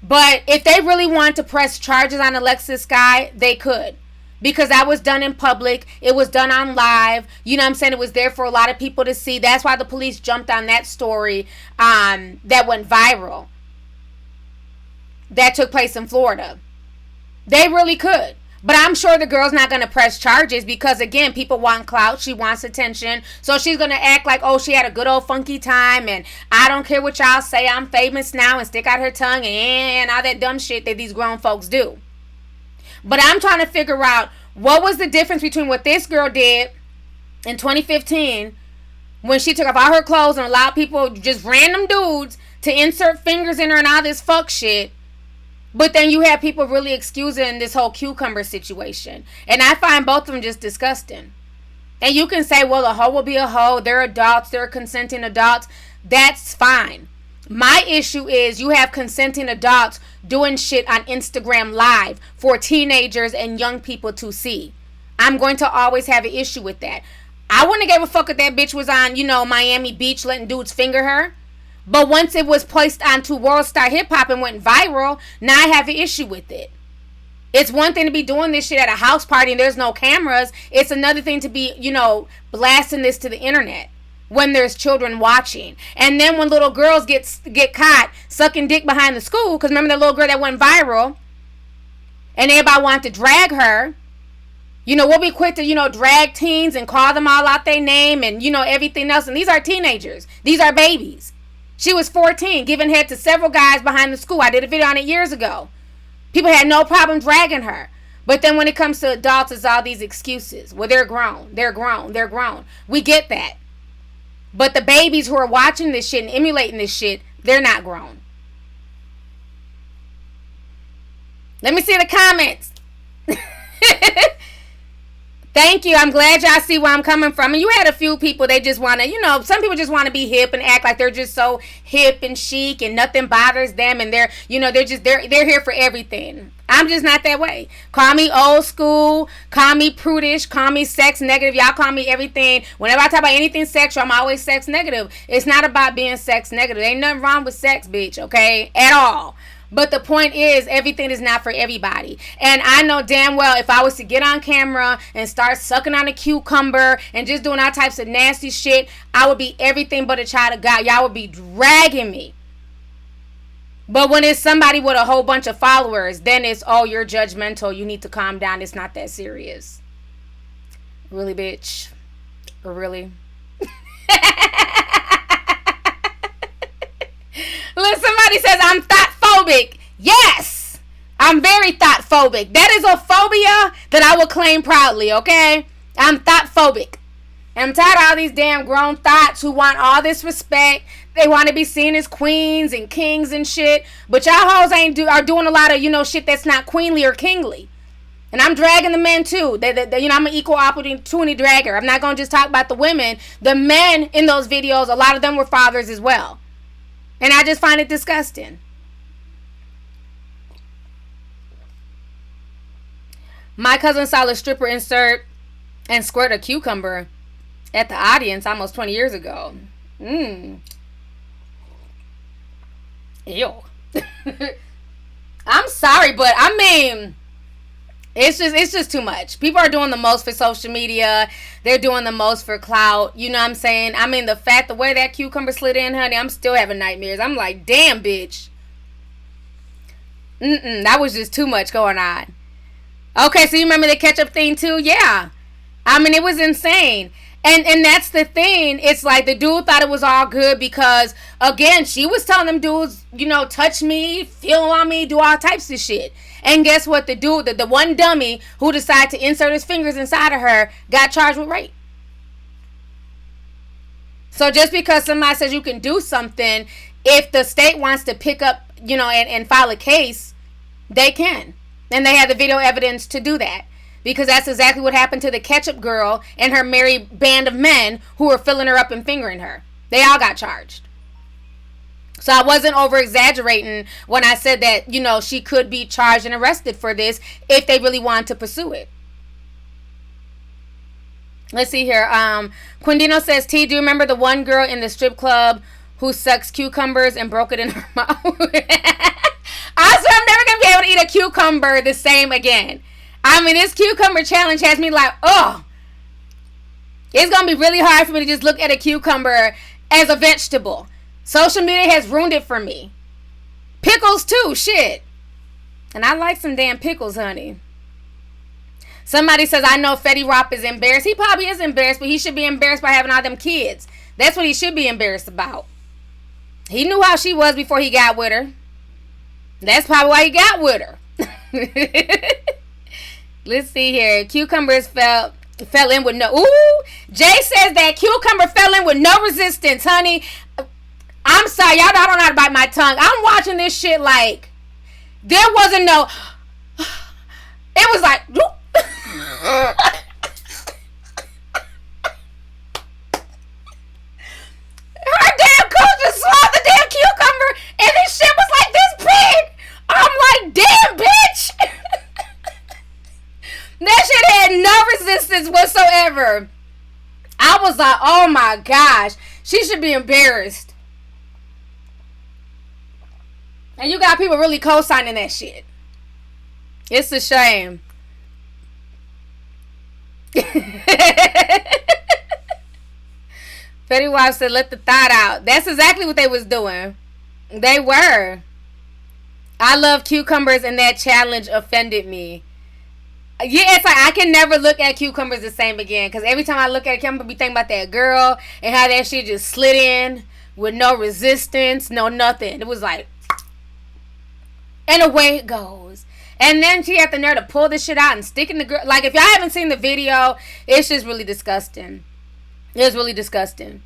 But if they really wanted to press charges on Alexis Skyy, they could. Because that was done in public. It was done on live. You know what I'm saying? It was there for a lot of people to see. That's why the police jumped on that story that went viral. That took place in Florida. They really could. But I'm sure the girl's not going to press charges because, again, people want clout. She wants attention. So she's going to act like, oh, she had a good old funky time. And I don't care what y'all say. I'm famous now. And stick out her tongue and all that dumb shit that these grown folks do. But I'm trying to figure out what was the difference between what this girl did in 2015 when she took off all her clothes and allowed people, just random dudes, to insert fingers in her and all this fuck shit. But then you have people really excusing this whole cucumber situation. And I find both of them just disgusting. And you can say, well, a hoe will be a hoe. They're adults. They're consenting adults. That's fine. My issue is you have consenting adults doing shit on Instagram Live for teenagers and young people to see. I'm going to always have an issue with that. I wouldn't have gave a fuck if that bitch was on, Miami Beach letting dudes finger her. But once it was placed onto World Star Hip Hop and went viral, now I have an issue with it. It's one thing to be doing this shit at a house party and there's no cameras. It's another thing to be, blasting this to the internet when there's children watching. And then when little girls get caught sucking dick behind the school, because remember that little girl that went viral and everybody wanted to drag her. We'll be quick to, drag teens and call them all out their name and, everything else. And these are teenagers. These are babies. She was 14, giving head to several guys behind the school. I did a video on it years ago. People had no problem dragging her. But then when it comes to adults, it's all these excuses. Well, they're grown. They're grown. They're grown. We get that. But the babies who are watching this shit and emulating this shit, they're not grown. Let me see the comments. Thank you. I'm glad y'all see where I'm coming from. And you had a few people, they just want to, some people just want to be hip and act like they're just so hip and chic and nothing bothers them. And they're here for everything. I'm just not that way. Call me old school, call me prudish, call me sex negative. Y'all call me everything. Whenever I talk about anything sexual, I'm always sex negative. It's not about being sex negative. Ain't nothing wrong with sex, bitch, okay? At all. But the point is, everything is not for everybody. And I know damn well if I was to get on camera and start sucking on a cucumber and just doing all types of nasty shit, I would be everything but a child of God. Y'all would be dragging me. But when it's somebody with a whole bunch of followers, then it's, oh, you're judgmental. You need to calm down. It's not that serious. Really, bitch? Really? Look, somebody says I'm thought-phobic. Yes, I'm very thought-phobic. That is a phobia that I will claim proudly, okay? I'm thought-phobic. And I'm tired of all these damn grown thoughts who want all this respect. They want to be seen as queens and kings and shit. But y'all hoes are doing a lot of, shit that's not queenly or kingly. And I'm dragging the men too. I'm an equal opportunity dragger. I'm not going to just talk about the women. The men in those videos, a lot of them were fathers as well. And I just find it disgusting. My cousin saw a stripper insert and squirt a cucumber at the audience almost 20 years ago. Ew. I'm sorry, but I mean, it's just too much. People are doing the most for social media. They're doing the most for clout. You know what I'm saying? I mean, the way that cucumber slid in, honey, I'm still having nightmares. I'm like, damn, bitch. That was just too much going on. Okay, so you remember the ketchup thing too? Yeah. I mean, it was insane. And that's the thing. It's like the dude thought it was all good because, again, she was telling them dudes, touch me, feel on me, do all types of shit. And guess what? The dude, the one dummy who decided to insert his fingers inside of her got charged with rape. So just because somebody says you can do something, if the state wants to pick up, and file a case, they can. And they have the video evidence to do that. Because that's exactly what happened to the ketchup girl and her merry band of men who were filling her up and fingering her. They all got charged. So I wasn't over exaggerating when I said that, she could be charged and arrested for this if they really wanted to pursue it. Let's see here. Quindino says, T, do you remember the one girl in the strip club who sucks cucumbers and broke it in her mouth? Also, I'm never going to be able to eat a cucumber the same again. I mean, this cucumber challenge has me like, oh. It's going to be really hard for me to just look at a cucumber as a vegetable. Social media has ruined it for me. Pickles too, shit. And I like some damn pickles, honey. Somebody says, I know Fetty Wap is embarrassed. He probably is embarrassed, but he should be embarrassed by having all them kids. That's what he should be embarrassed about. He knew how she was before he got with her. That's probably why he got with her. Let's see here. Cucumbers fell in with no... Ooh! Jay says that cucumber fell in with no resistance, honey. I'm sorry. Y'all know I don't know how to bite my tongue. I'm watching this shit like... There wasn't no... It was like... Her damn coach just swallowed the damn cucumber and this shit was like this big. I'm like, damn, bitch. That shit had no resistance whatsoever. I was like, oh my gosh. She should be embarrassed. And you got people really co-signing that shit. It's a shame. Fetty Wap said, let the thought out. That's exactly what they was doing. They were. I love cucumbers and that challenge offended me. Yeah, it's like I can never look at cucumbers the same again. Because every time I look at a cucumber, I be thinking about that girl and how that shit just slid in with no resistance, no nothing. It was like, and away it goes. And then she had the nerve to pull this shit out and stick in the girl. Like, if y'all haven't seen the video, it's just really disgusting. It was really disgusting.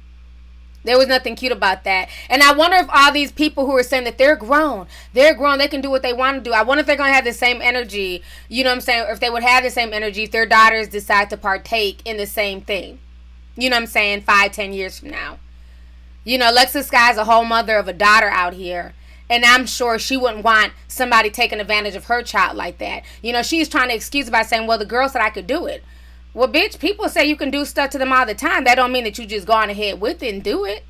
There was nothing cute about that. And I wonder if all these people who are saying that they're grown, they can do what they want to do. I wonder if they're going to have the same energy, you know what I'm saying? Or if they would have the same energy if their daughters decide to partake in the same thing. You know what I'm saying? 5-10 years from now. Alexis Skyy is a whole mother of a daughter out here. And I'm sure she wouldn't want somebody taking advantage of her child like that. She's trying to excuse it by saying, well, the girl said I could do it. Well, bitch, people say you can do stuff to them all the time. That don't mean that you just go on ahead with it and do it.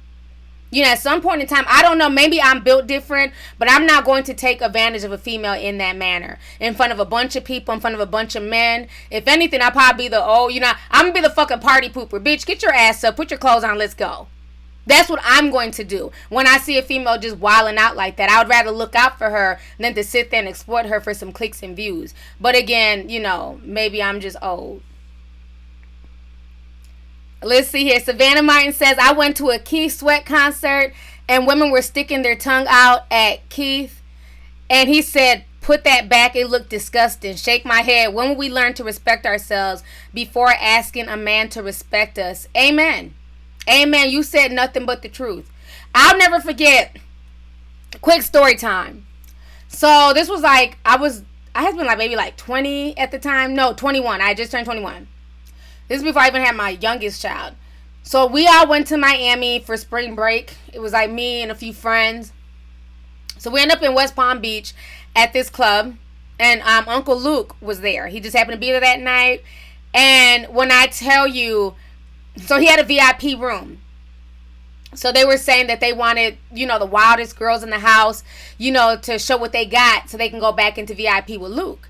At some point in time, I don't know, maybe I'm built different, but I'm not going to take advantage of a female in that manner. In front of a bunch of people, in front of a bunch of men. If anything, I'll probably be I'm going to be the fucking party pooper. Bitch, get your ass up, put your clothes on, let's go. That's what I'm going to do. When I see a female just wilding out like that, I would rather look out for her than to sit there and exploit her for some clicks and views. But again, maybe I'm just old. Let's see here. Savannah Martin says, I went to a Keith Sweat concert and women were sticking their tongue out at Keith. And he said, put that back. It looked disgusting. Shake my head. When will we learn to respect ourselves before asking a man to respect us? Amen. Amen. You said nothing but the truth. I'll never forget. Quick story time. So this was like, I had been like maybe like 20 at the time. No, 21. I just turned 21. This is before I even had my youngest child. So we all went to Miami for spring break. It was like me and a few friends. So we ended up in West Palm Beach at this club. And Uncle Luke was there. He just happened to be there that night. And when I tell you, so he had a VIP room. So they were saying that they wanted, the wildest girls in the house, to show what they got so they can go back into VIP with Luke.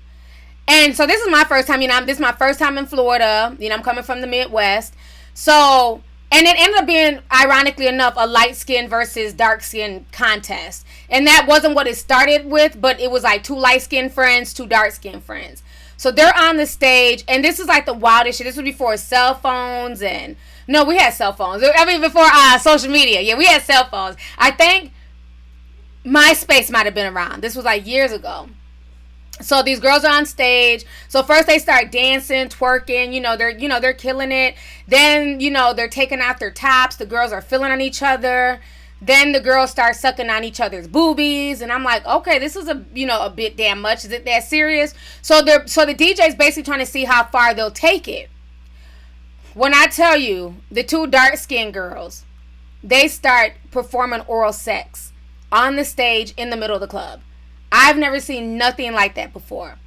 And so this is my first time, this is my first time in Florida. I'm coming from the Midwest. So, and it ended up being, ironically enough, a light skin versus dark skin contest. And that wasn't what it started with, but it was like 2 light skin friends, 2 dark skin friends. So they're on the stage, and this is like the wildest shit. This was before cell phones and, no, we had cell phones. I mean, before social media. Yeah, we had cell phones. I think MySpace might have been around. This was like years ago. So these girls are on stage. So first they start dancing, twerking, they're killing it. Then, they're taking out their tops. The girls are feeling on each other. Then the girls start sucking on each other's boobies, and I'm like, okay, this is a bit damn much. Is it that serious? So the DJ's basically trying to see how far they'll take it. When I tell you, the two dark-skinned girls, they start performing oral sex on the stage in the middle of the club. I've never seen nothing like that before.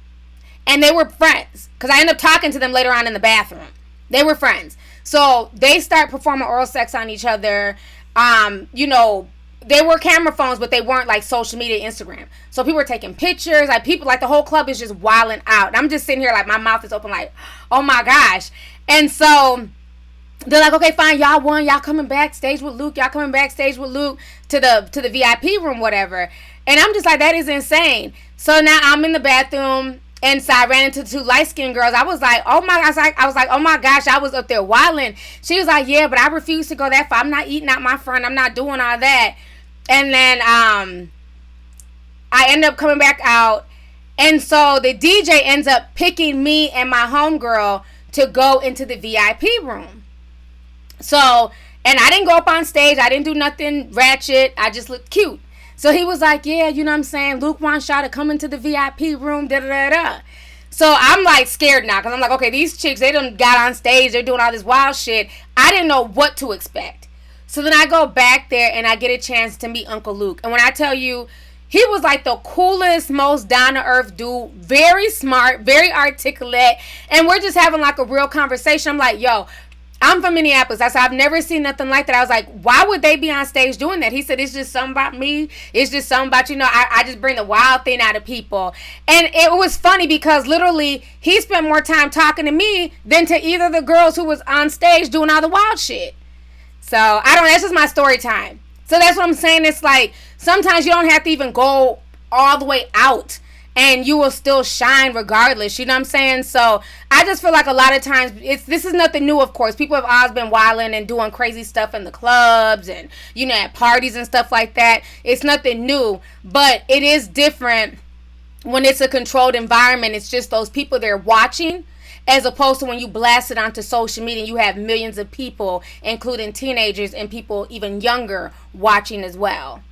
And they were friends, because I ended up talking to them later on in the bathroom. They were friends. So they start performing oral sex on each other. They were camera phones, but they weren't like social media, Instagram. So people were taking pictures. The whole club is just wilding out. And I'm just sitting here like my mouth is open like, oh my gosh. And so they're like, okay, fine, y'all won. Y'all coming backstage with Luke. Y'all coming backstage with Luke to the VIP room, whatever. And I'm just like, that is insane. So now I'm in the bathroom, and so I ran into two light-skinned girls. I was like, oh my gosh, I was up there wilding. She was like, yeah, but I refuse to go that far. I'm not eating out my friend. I'm not doing all that. And then I end up coming back out. And so the DJ ends up picking me and my homegirl to go into the VIP room. So, and I didn't go up on stage. I didn't do nothing ratchet. I just looked cute. So he was like, yeah, you know what I'm saying? Luke wants y'all to come into the VIP room, da-da-da-da. So I'm like scared now, because I'm like, okay, these chicks, they done got on stage. They're doing all this wild shit. I didn't know what to expect. So then I go back there and I get a chance to meet Uncle Luke. And when I tell you, he was like the coolest, most down-to-earth dude. Very smart, very articulate. And we're just having like a real conversation. I'm like, yo, I'm from Minneapolis. I said, I've never seen nothing like that. I was like, why would they be on stage doing that? He said, it's just something about me. It's just something about, I just bring the wild thing out of people. And it was funny because literally he spent more time talking to me than to either of the girls who was on stage doing all the wild shit. So, that's just my story time. So that's what I'm saying. It's like, sometimes you don't have to even go all the way out, and you will still shine regardless. You know what I'm saying? So I just feel like a lot of times this is nothing new, of course. People have always been wilding and doing crazy stuff in the clubs and, at parties and stuff like that. It's nothing new, but it is different when it's a controlled environment. It's just those people there watching, as opposed to when you blast it onto social media and you have millions of people, including teenagers and people even younger, watching as well.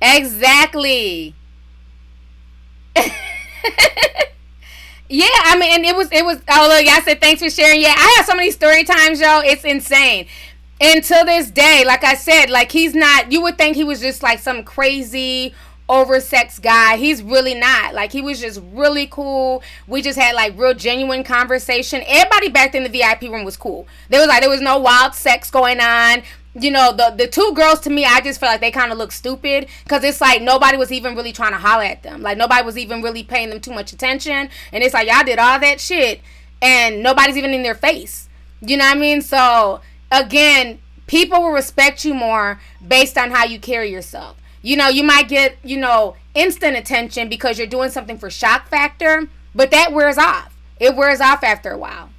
Exactly. Yeah, and it was oh look, I said thanks for sharing. Yeah, I have so many story times, yo. It's insane. Until this day, like I said, like he's not, you would think he was just like some crazy oversexed guy. He's really not. Like, he was just really cool. We just had like real genuine conversation. Everybody back in the VIP room was cool. There was no wild sex going on. The two girls, to me, I just felt like they kind of looked stupid, because it's like nobody was even really trying to holler at them. Like, nobody was even really paying them too much attention. And it's like, y'all did all that shit and nobody's even in their face. You know what I mean? So again, people will respect you more based on how you carry yourself. You might get, instant attention because you're doing something for shock factor, but that wears off. It wears off after a while.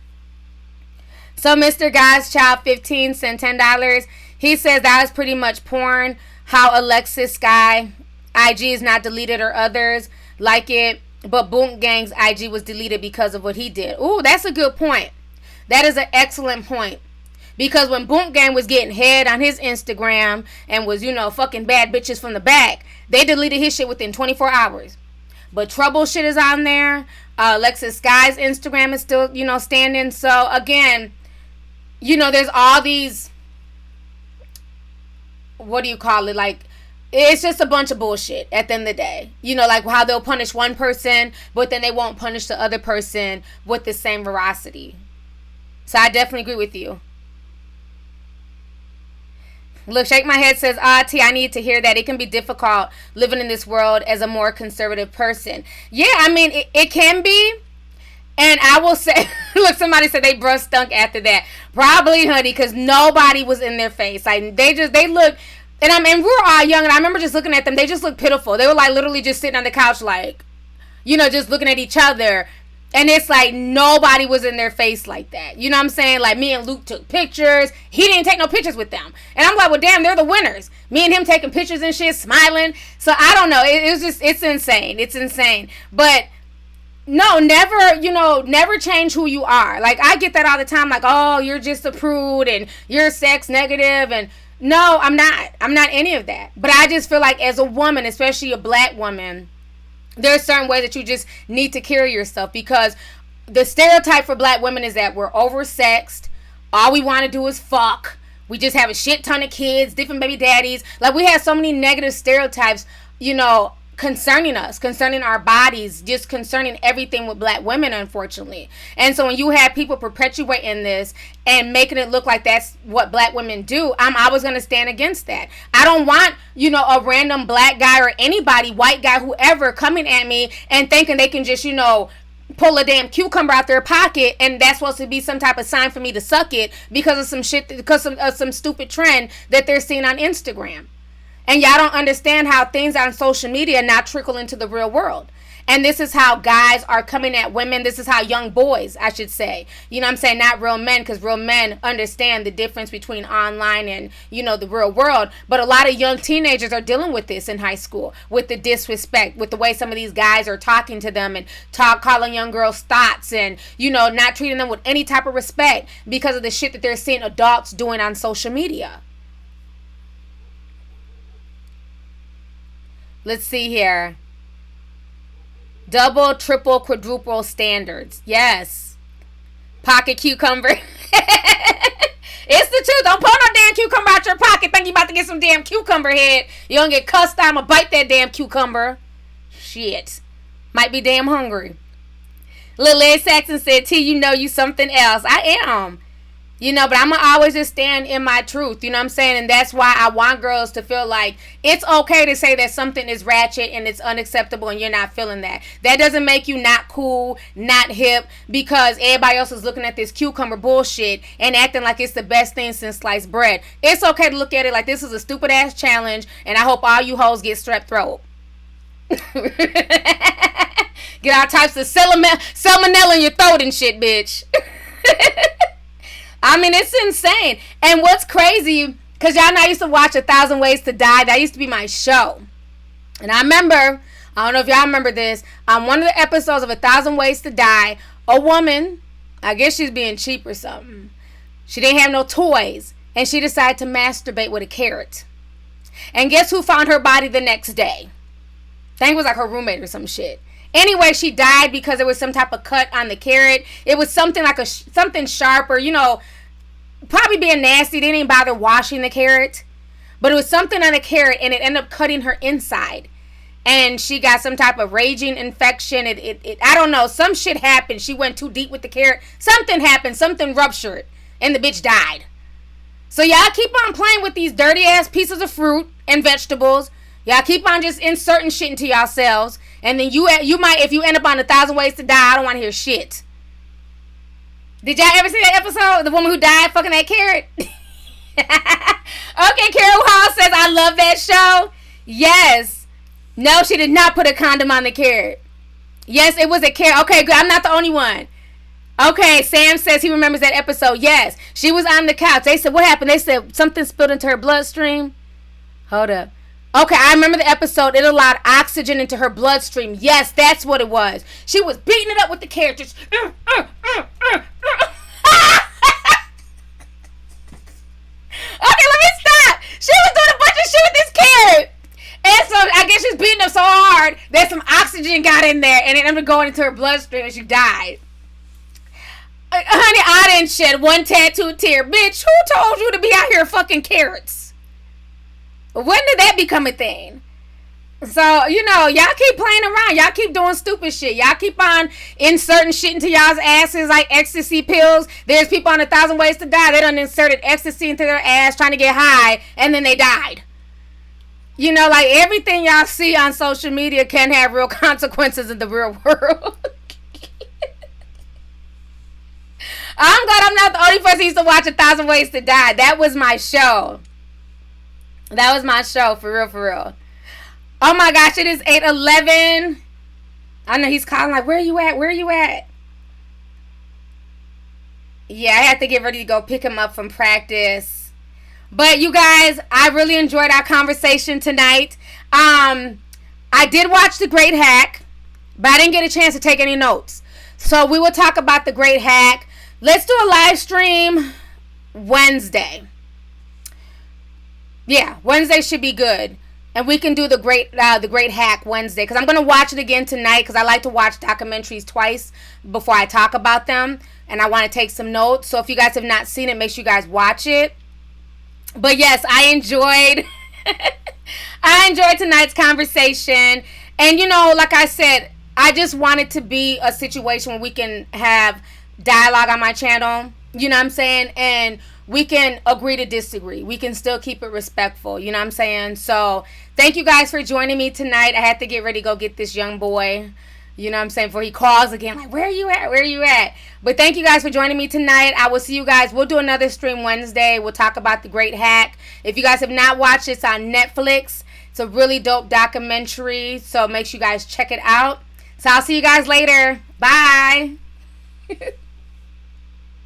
So Mr. God's Child 15 sent $10. He says that is pretty much porn. How Alexis Skyy IG is not deleted, or others like it, but Boom Gang's IG was deleted because of what he did. Ooh, that's a good point. That is an excellent point. Because when Boom Gang was getting head on his Instagram and was, fucking bad bitches from the back, they deleted his shit within 24 hours. But Trouble shit is on there. Alexis Skyy's Instagram is still, standing. So, again, there's all these, what do you call it? Like, it's just a bunch of bullshit at the end of the day. Like how they'll punish one person, but then they won't punish the other person with the same veracity. So I definitely agree with you. Look, Shake My Head says, T, I need to hear that. It can be difficult living in this world as a more conservative person. Yeah, it can be. And I will say, look, somebody said they breath stunk after that. Probably, honey, because nobody was in their face. Like, they look, and we're all young, and I remember just looking at them. They just looked pitiful. They were like literally just sitting on the couch, like, just looking at each other. And it's like nobody was in their face like that. You know what I'm saying? Like me and Luke took pictures. He didn't take no pictures with them. And I'm like, well, damn, they're the winners. Me and him taking pictures and shit, smiling. So I don't know. It was just, it's insane. It's insane. But no, never, never change who you are. Like, I get that all the time. Like, oh, you're just a prude and you're sex negative. And no, I'm not. I'm not any of that. But I just feel like as a woman, especially a black woman, there's certain ways that you just need to carry yourself, because the stereotype for black women is that we're oversexed. All we want to do is fuck. We just have a shit ton of kids, different baby daddies. Like, we have so many negative stereotypes, concerning us, concerning our bodies, just concerning everything with black women, unfortunately. And so when you have people perpetuating this and making it look like that's what black women do, I'm always going to stand against that. I don't want, a random black guy or anybody, white guy, whoever, coming at me and thinking they can just, pull a damn cucumber out their pocket and that's supposed to be some type of sign for me to suck it because of some shit, because of some stupid trend that they're seeing on Instagram. And y'all don't understand how things on social media now trickle into the real world. And this is how guys are coming at women. This is how young boys, I should say. You know what I'm saying? Not real men, because real men understand the difference between online and, the real world. But a lot of young teenagers are dealing with this in high school, with the disrespect, with the way some of these guys are talking to them and calling young girls thoughts and, not treating them with any type of respect because of the shit that they're seeing adults doing on social media. Let's see here. Double, triple, quadruple standards. Yes. Pocket cucumber. It's the truth. Don't pull no damn cucumber out your pocket. Think you about to get some damn cucumber head. You don't get cussed out. I'ma bite that damn cucumber. Shit. Might be damn hungry. Little Ed Saxon said, T, you something else. I am. But I'm going to always just stand in my truth. You know what I'm saying? And that's why I want girls to feel like it's okay to say that something is ratchet and it's unacceptable and you're not feeling that. That doesn't make you not cool, not hip, because everybody else is looking at this cucumber bullshit and acting like it's the best thing since sliced bread. It's okay to look at it like this is a stupid ass challenge and I hope all you hoes get strep throat. Get all types of salmonella in your throat and shit, bitch. I mean, it's insane. And what's crazy, because y'all know I used to watch 1,000 Ways to Die. That used to be my show. And I remember, I don't know if y'all remember this, on one of the episodes of 1,000 Ways to Die, a woman, I guess she's being cheap or something, she didn't have no toys, and she decided to masturbate with a carrot. And guess who found her body the next day? I think it was like her roommate or some shit. Anyway, she died because there was some type of cut on the carrot. It was something like something sharp or, probably being nasty. They didn't bother washing the carrot. But it was something on the carrot and it ended up cutting her inside. And she got some type of raging infection. I don't know. Some shit happened. She went too deep with the carrot. Something happened. Something ruptured. And the bitch died. So y'all keep on playing with these dirty ass pieces of fruit and vegetables. Y'all keep on just inserting shit into yourselves. And then you might, if you end up on 1,000 Ways to Die, I don't want to hear shit. Did y'all ever see that episode? The woman who died fucking that carrot? Okay, Carol Hall says, I love that show. Yes. No, she did not put a condom on the carrot. Yes, it was a carrot. Okay, good. I'm not the only one. Okay, Sam says he remembers that episode. Yes. She was on the couch. They said, what happened? They said something spilled into her bloodstream. Hold up. Okay, I remember the episode. It allowed oxygen into her bloodstream. Yes, that's what it was. She was beating it up with the carrot. Just, Okay, let me stop. She was doing a bunch of shit with this carrot. And so I guess she's beating up so hard that some oxygen got in there and it ended up going into her bloodstream and she died. Honey, I didn't shed one tattooed tear. Bitch, who told you to be out here fucking carrots? When did that become a thing? So, y'all keep playing around. Y'all keep doing stupid shit. Y'all keep on inserting shit into y'all's asses like ecstasy pills. There's people on 1,000 Ways to Die. They done inserted ecstasy into their ass trying to get high and then they died. Like everything y'all see on social media can have real consequences in the real world. I'm glad I'm not the only person who used to watch 1,000 Ways to Die. That was my show. That was my show, for real, for real. Oh my gosh, it is 8:11. I know he's calling like, where are you at? Where are you at? Yeah, I had to get ready to go pick him up from practice. But you guys, I really enjoyed our conversation tonight. I did watch The Great Hack, but I didn't get a chance to take any notes. So we will talk about The Great Hack. Let's do a live stream Wednesday. Yeah, Wednesday should be good. And we can do the Great Hack Wednesday, because I'm going to watch it again tonight, because I like to watch documentaries twice before I talk about them, and I want to take some notes. So if you guys have not seen it, make sure you guys watch it. But yes, I enjoyed tonight's conversation. And like I said, I just want it to be a situation where we can have dialogue on my channel. You know what I'm saying? And we can agree to disagree. We can still keep it respectful. You know what I'm saying? So thank you guys for joining me tonight. I had to get ready to go get this young boy. You know what I'm saying? Before he calls again, like, where are you at? Where are you at? But thank you guys for joining me tonight. I will see you guys. We'll do another stream Wednesday. We'll talk about The Great Hack. If you guys have not watched it, it's on Netflix. It's a really dope documentary. So make sure you guys check it out. So I'll see you guys later. Bye.